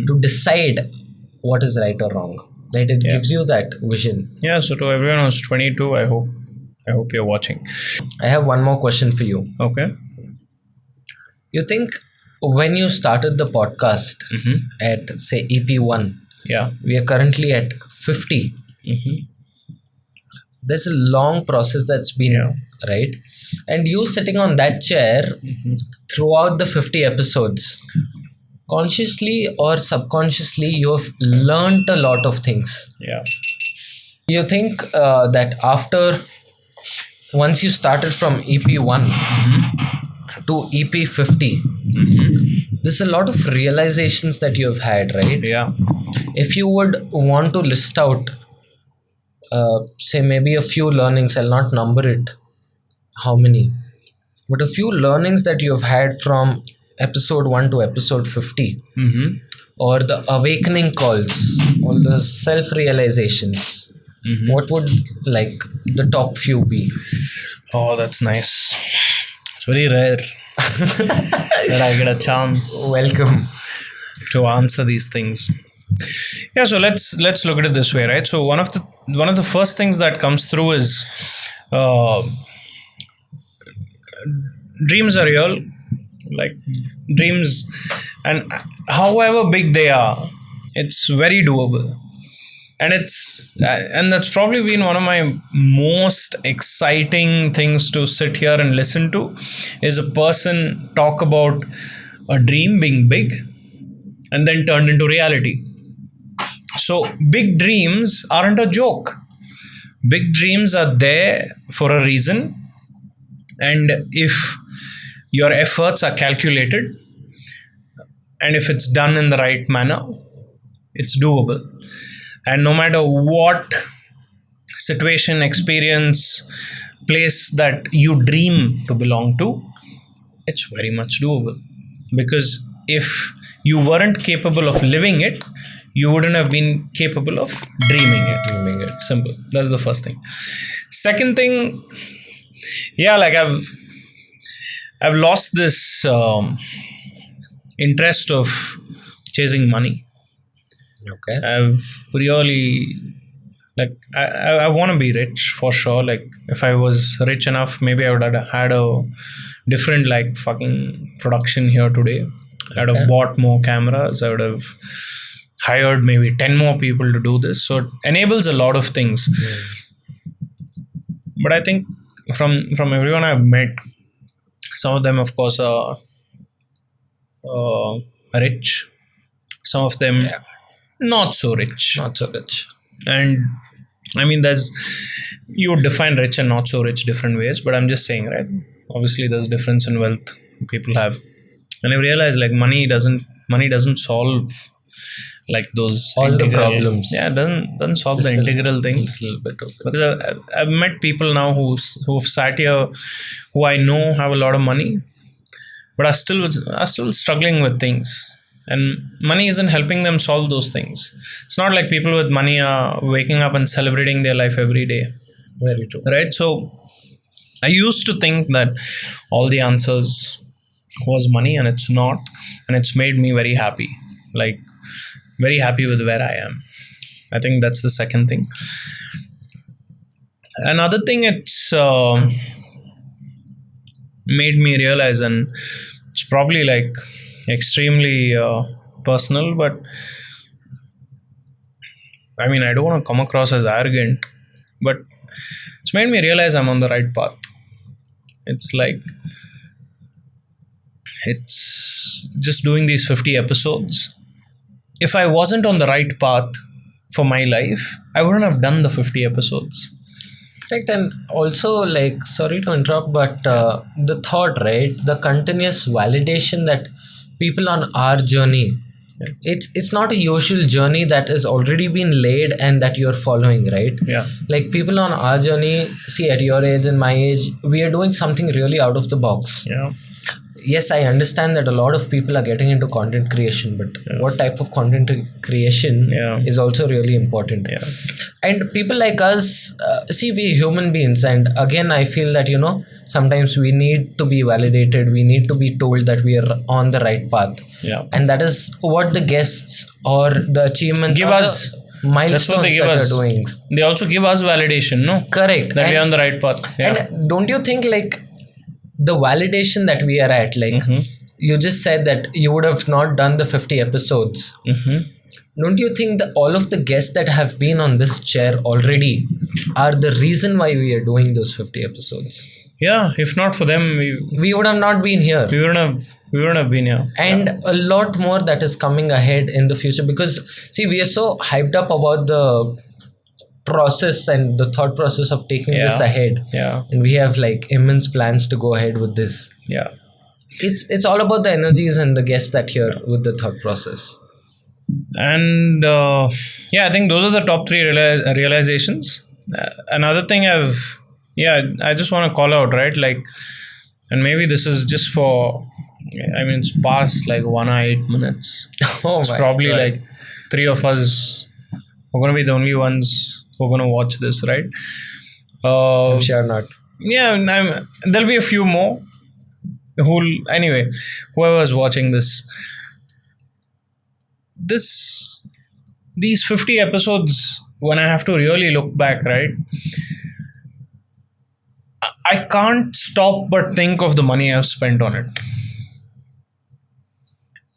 to decide what is right or wrong. Right? It gives you that vision. Yeah. So to everyone who's 22, I hope you're watching. I have one more question for you. Okay. You think when you started the podcast at say EP1, Yeah. we are currently at 50. Mm-hmm. There's a long process that's been, right? And you sitting on that chair throughout the 50 episodes, consciously or subconsciously, you have learned a lot of things. Yeah. You think that after, once you started from EP1 to EP50, there's a lot of realizations that you have had, right? Yeah. If you would want to list out, say maybe a few learnings, I'll not number it, how many, but a few learnings that you have had from episode 1 to episode 50, Mm-hmm. or the awakening calls, or the self-realizations, what would like the top few be? Oh, that's nice. It's very rare that I get a chance Welcome. to answer these things. Yeah, so let's look at it this way, right? So one of the first things that comes through is dreams are real, like dreams, and however big they are, it's very doable. And that's probably been one of my most exciting things to sit here and listen to, is a person talk about a dream being big and then turned into reality. So big dreams aren't a joke. Big dreams are there for a reason, and if your efforts are calculated and if it's done in the right manner, it's doable. And no matter what situation, experience, place that you dream to belong to, it's very much doable. Because if you weren't capable of living it, you wouldn't have been capable of dreaming it. Dreaming it. Simple. That's the first thing. Second thing, yeah, like I've lost this interest of chasing money. Okay. I've really, like, I want to be rich for sure. Like, if I was rich enough, maybe I would have had a different, like, fucking production here today. I would have bought more cameras. I would have hired maybe 10 more people to do this. So it enables a lot of things. But I think from everyone I've met, some of them, of course, are rich. Some of them not so rich. Not so rich. And I mean, you would define rich and not so rich different ways, but I'm just saying, right? Obviously, there's difference in wealth people have, and I realize, like, money doesn't solve, like, those All the integral problems. Yeah, doesn't solve Just the integral things. A little bit of it. Because I've met people now who've sat here, who I know have a lot of money, but are still struggling with things. And money isn't helping them solve those things. It's not like people with money are waking up and celebrating their life every day. Very true. Right? So I used to think that all the answers was money, and it's not. And it's made me very happy. Like, very happy with where I am. I think that's the second thing. Another thing it's made me realize, and it's probably, like, extremely personal, but I mean, I don't want to come across as arrogant, but it's made me realize I'm on the right path. It's like, it's just doing these 50 episodes. If I wasn't on the right path for my life, I wouldn't have done the 50 episodes. Correct. And also, like, sorry to interrupt, but the thought, right? The continuous validation that people on our journey, it's not a usual journey that has already been laid and that you're following, right? Yeah. Like, people on our journey, see, at your age and my age, we are doing something really out of the box. Yeah. Yes, I understand that a lot of people are getting into content creation, but what type of content creation is also really important. Yeah. And people like us, see, we human beings, and again, I feel that, sometimes we need to be validated, we need to be told that we are on the right path. Yeah. And that is what the guests or the achievements Give or us. the milestones That's what that they give are us. doing. They also give us validation, no? Correct. That we are on the right path. Yeah. And don't you think, like, the validation that we are at, like, you just said that you would have not done the 50 episodes. Don't you think that all of the guests that have been on this chair already are the reason why we are doing those 50 episodes? Yeah, if not for them, we would have not been here. We wouldn't have been here. And a lot more that is coming ahead in the future, because, see, we are so hyped up about the process and the thought process of taking this ahead. Yeah. And we have, like, immense plans to go ahead with this. Yeah. It's all about the energies and the guests that here with the thought process. And I think those are the top 3 realizations. Another thing I just want to call out, right? Like, and maybe this is just for, I mean, it's past like 1 or 8 minutes. Oh, it's my probably God. like 3 of us are going to be the only ones who are going to watch this, right? I'm sure not. Yeah, there'll be a few more whoever's watching these 50 episodes, when I have to really look back, right, I can't stop but think of the money I've spent on it.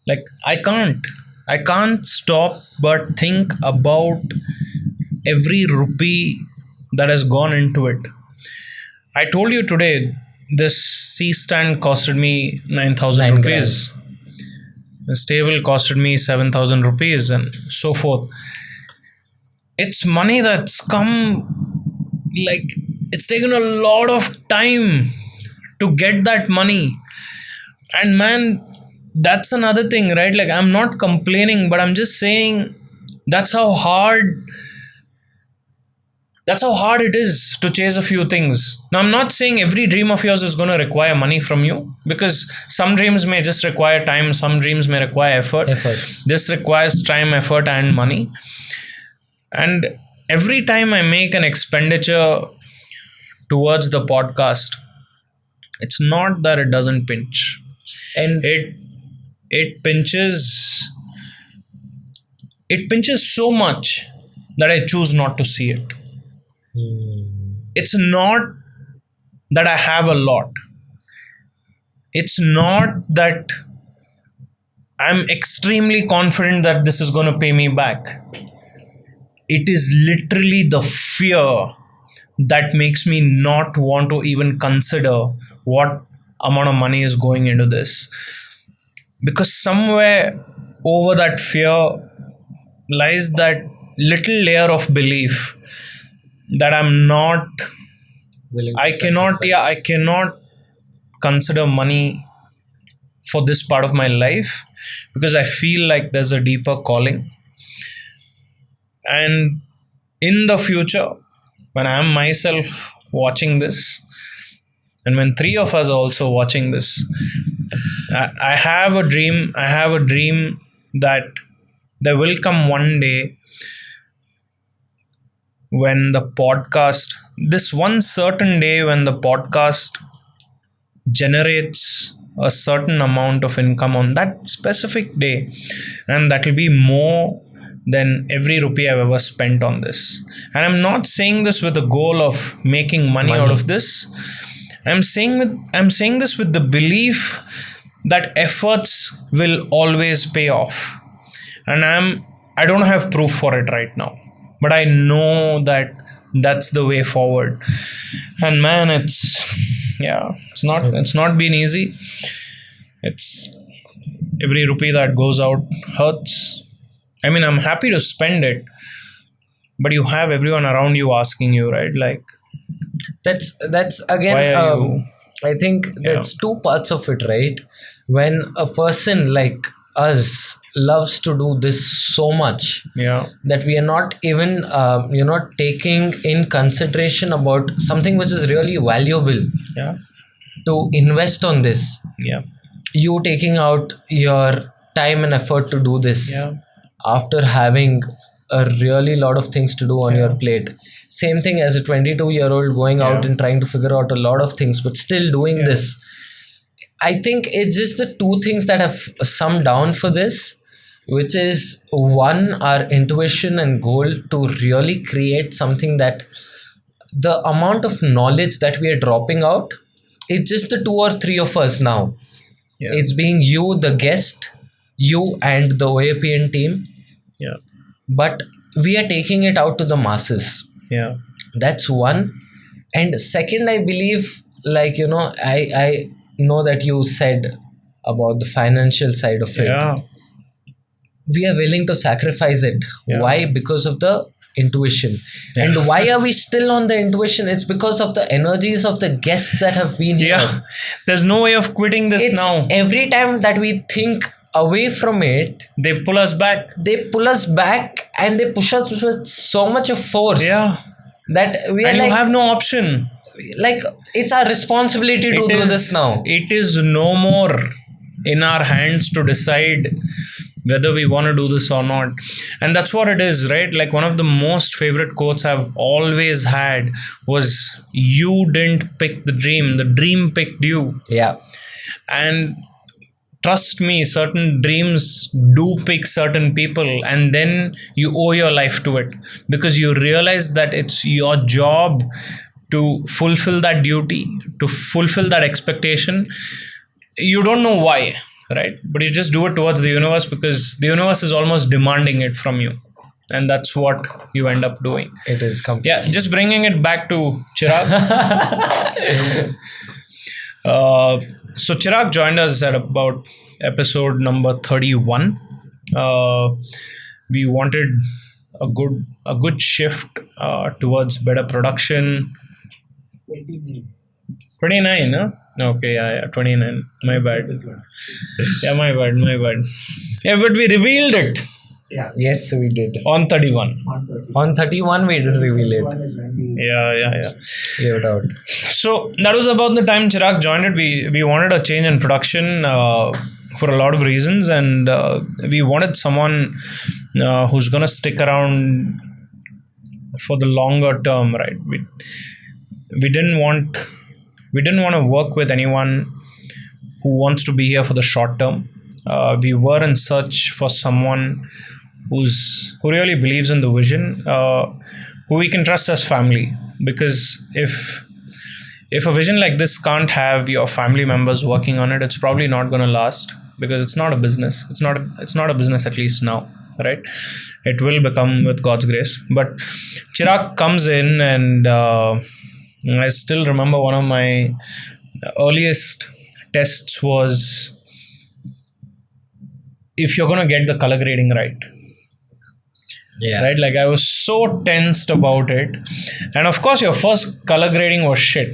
Like, I can't stop but think about every rupee that has gone into it. I told you today, this C stand costed me 9,000 9 rupees. This table costed me 7,000 rupees, and so forth. It's money that's come, like, it's taken a lot of time to get that money. And man, that's another thing, right? Like, I'm not complaining, but I'm just saying that's how hard it is to chase a few things. Now, I'm not saying every dream of yours is going to require money from you, because some dreams may just require time, some dreams may require effort. This requires time, effort, and money. And every time I make an expenditure towards the podcast, it's not that it doesn't pinch. And It pinches so much that I choose not to see it. It's not that I have a lot. It's not that I'm extremely confident that this is going to pay me back. It is literally the fear that makes me not want to even consider what amount of money is going into this. Because somewhere over that fear lies that little layer of belief that I'm not, I cannot consider money for this part of my life, because I feel like there's a deeper calling. And in the future, when I'm myself watching this, and when three of us are also watching this, I have a dream. I have a dream that there will come one day when the podcast, this one certain day when the podcast generates a certain amount of income on that specific day, and that will be more than every rupee I've ever spent on this. And I'm not saying this with the goal of making money out of this. I'm saying this with the belief that efforts will always pay off. And I don't have proof for it right now, but I know that that's the way forward. And man, it's not been easy. It's every rupee that goes out hurts. I mean, I'm happy to spend it, but you have everyone around you asking you, right? Like, that's again, why are you? I think that's two parts of it, right? When a person like us loves to do this so much that we are not even taking in consideration about something which is really valuable to invest on this. You taking out your time and effort to do this after having a really lot of things to do on your plate. Same thing as a 22-year-old going out and trying to figure out a lot of things, but still doing this. I think it's just the two things that have summed down for this, which is one, our intuition and goal to really create something that the amount of knowledge that we are dropping out, it's just the 2 or 3 of us now. It's being you, the guest, you and the OAPN team. But we are taking it out to the masses. That's one. And second, I believe, like, I know that you said about the financial side of it. We are willing to sacrifice it. Why? Because of the intuition. And why are we still on the intuition? It's because of the energies of the guests that have been here. There's no way of quitting this now. Every time that we think away from it, they pull us back. And they push us with so much of force that we are and like, you have no option. Like, it's our responsibility to do this now. It is no more in our hands to decide whether we want to do this or not. And that's what it is, right? Like, one of the most favorite quotes I've always had was, you didn't pick the dream picked you. And trust me, certain dreams do pick certain people, and then you owe your life to it, because you realize that it's your job to fulfill that duty, to fulfill that expectation. You don't know why, right? But you just do it towards the universe because the universe is almost demanding it from you. And that's what you end up doing. It is completely. Yeah, just bringing it back to Chirag. So Chirag joined us at about episode number 31. We wanted a good shift towards better production. 29, huh? Okay, yeah, 29. My bad. Yeah, my bad. Yeah, but we revealed it. Yeah. Yes, we did. On 31. On 31, we did reveal it. Yeah. Leave out. So that was about the time Chirag joined it. We wanted a change in production for a lot of reasons, and we wanted someone who's gonna stick around for the longer term, right? We didn't want to work with anyone who wants to be here for the short term. We were in search for someone who really believes in the vision, who we can trust as family. Because if a vision like this can't have your family members working on it, it's probably not going to last, because it's not a business. It's not a business, at least now, right? It will become with God's grace. But Chirag comes in, and I still remember one of my earliest tests was if you're going to get the color grading right. Yeah. Right? Like, I was so tensed about it. And of course, your first color grading was shit.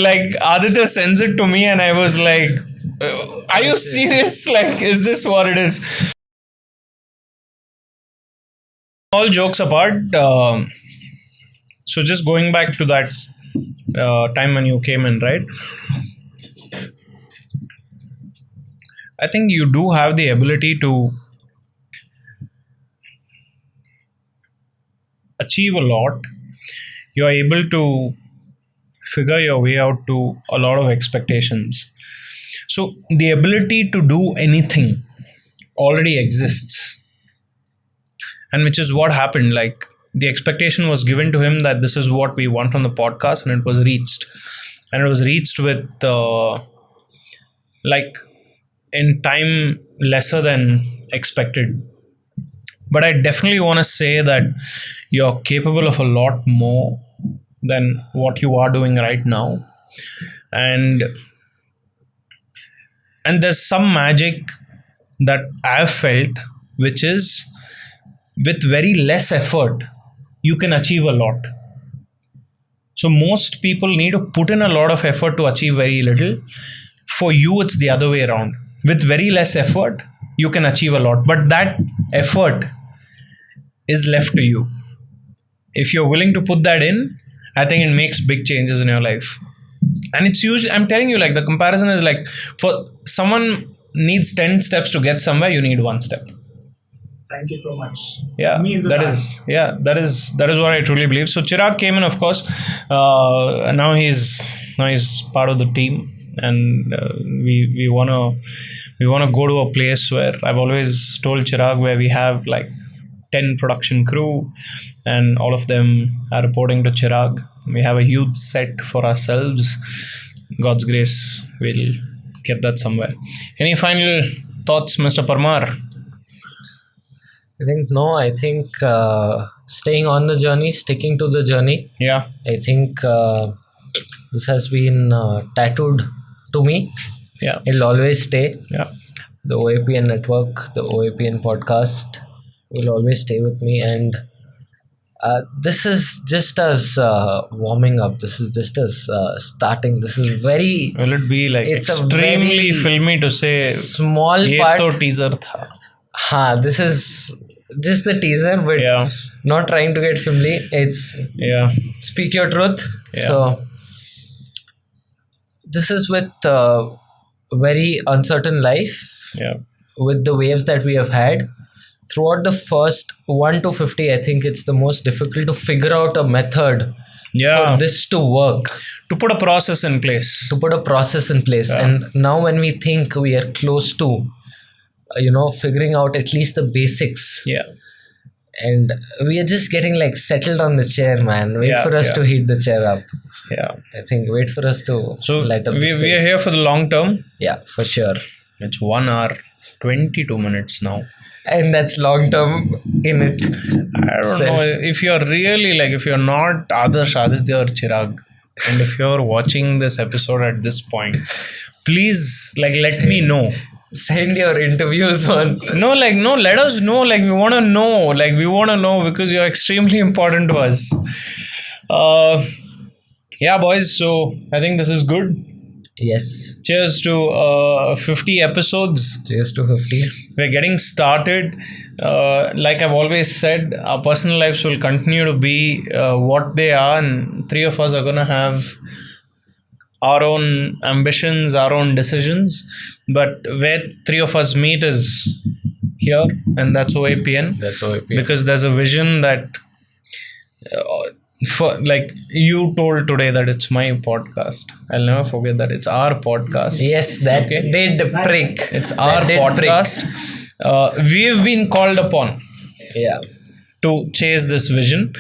like Aditya sends it to me, and I was like, are you serious? Like, is this what it is? All jokes apart, so just going back to that time when you came in, right? I think you do have the ability to achieve a lot. You're able to figure your way out to a lot of expectations. So the ability to do anything already exists. And which is what happened. Like, the expectation was given to him that this is what we want on the podcast, and it was reached. And it was reached with in time lesser than expected. But I definitely want to say that you're capable of a lot more than what you are doing right now. And there's some magic that I've felt, which is with very less effort, you can achieve a lot. So most people need to put in a lot of effort to achieve very little. For you, it's the other way around. With very less effort, you can achieve a lot. But that effort is left to you. If you're willing to put that in, I think it makes big changes in your life. And it's usually, I'm telling you, like, the comparison is like, for someone needs 10 steps to get somewhere, you need 1 step. Thank you so much. Yeah, that is what I truly believe. So Chirag came in, of course. Now he's part of the team, and we wanna go to a place where I've always told Chirag, where we have like 10 production crew, and all of them are reporting to Chirag. We have a huge set for ourselves. God's grace, we'll get that somewhere. Any final thoughts, Mr. Parmar? I think staying on the journey, sticking to the journey. Yeah. I think this has been tattooed to me. Yeah. It'll always stay. Yeah. The OAPN Network, the OAPN podcast will always stay with me. And this is just us warming up. This is just us starting. This is very... Will it be like it's extremely filmy to say small ye part? to teaser tha. This is just the teaser, but Yeah. not trying to get filmy. It's Yeah. speak your truth. Yeah. So this is with very uncertain life, Yeah. with the waves that we have had throughout the first 1 to 50. I think it's the most difficult to figure out a method Yeah. for this to work, To put a process in place. to put a process in place. Yeah. And now when we think we are close to figuring out at least the basics, Yeah. And we are just getting like settled on the chair, man. Wait Yeah, for us yeah. to heat the chair up. Yeah. I think wait for us to So light up the we are space. here for the long term. Yeah, for sure. It's 1 hour 22 minutes now. And that's long term in it. I don't know if you're really like, if you're not Adarsh, Aditya or Chirag, and if you're watching this episode at this point, please like let me know. Send your interviews on. No, let us know. Like we want to know because you're extremely important to us. Yeah, boys. So I think this is good. Yes. Cheers to 50 episodes. Cheers to 50. We're getting started. Like I've always said, our personal lives will continue to be what they are, and three of us are gonna have our own ambitions, our own decisions. But where three of us meet is here, and that's OAPN. That's OAPN. Because there's a vision that, for like you told today that it's my podcast. I'll never forget that it's our podcast. Yes, that Okay. did prick. It's our did podcast. We've been called upon Yeah. to chase this vision.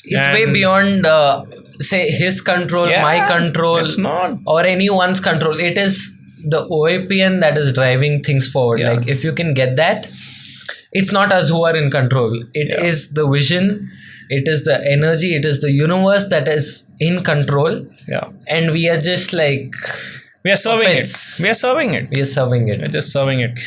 It's And way beyond, say, his control, Yeah, my control, it's not. or anyone's control. It is the OAPN that is driving things forward. Yeah. Like, if you can get that, it's not us who are in control. It is the vision, it is the energy, it is the universe that is in control. Yeah. And we are just like, We are serving puppets. it. We are serving it. we are serving it. We're just serving it.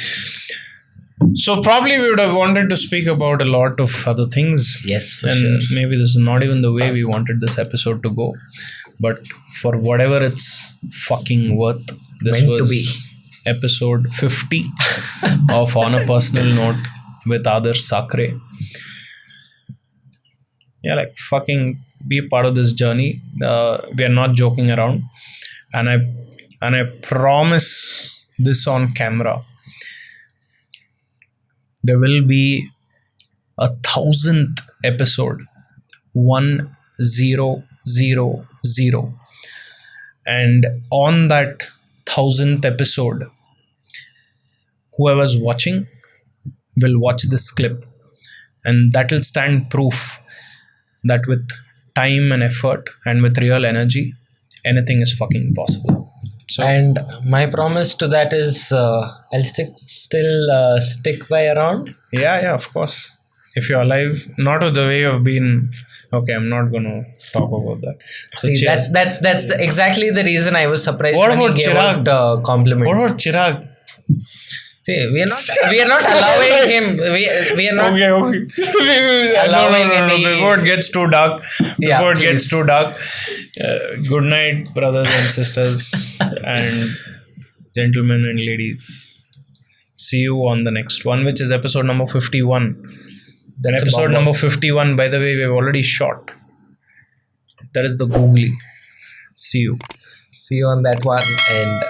So probably we would have wanted to speak about a lot of other things. Yes, for and sure. maybe this is not even the way we wanted this episode to go. But for whatever it's fucking worth, this Meant to was be. episode 50 of On a Personal Note with Adarsh Sakre. Yeah, like fucking be part of this journey. We are not joking around, and I promise this on camera. There will be 1,000th episode, 1000, and on that 1,000th episode, whoever's watching will watch this clip, and that will stand proof that with time and effort and with real energy, anything is fucking possible. So And my promise to that is I'll stick by around. yeah, of course. If you're alive, not with the way you've been. Okay, I'm not gonna talk about that. So See, cheers. that's exactly the reason I was surprised What when he about gave Chirag? out compliments. What about Chirag? See, we are not allowing him. We are not. Okay. Allowing no. any- Before it gets too dark. Yeah, Before it gets please. too dark. Good night, brothers and sisters, and gentlemen and ladies. See you on the next one, which is episode number 51. And That's a episode bomb. number 51, by the way, we've already shot. That is the googly. See you. See you on that one. And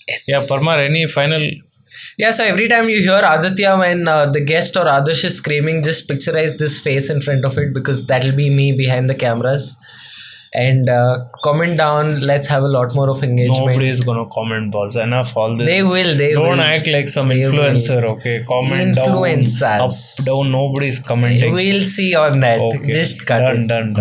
yes. Yeah, Parmar, any final? Yeah, so every time you hear Aditya when the guest or Adarsh is screaming, just picturize this face in front of it, because that'll be me behind the cameras. And comment down. Let's have a lot more of engagement. Nobody is gonna comment, boss. Enough all this. They will. Don't act like some They will. influencer, okay? Comment down, Influencers. up, down. Nobody's commenting. We'll see on that. Okay. Just cut it. Done.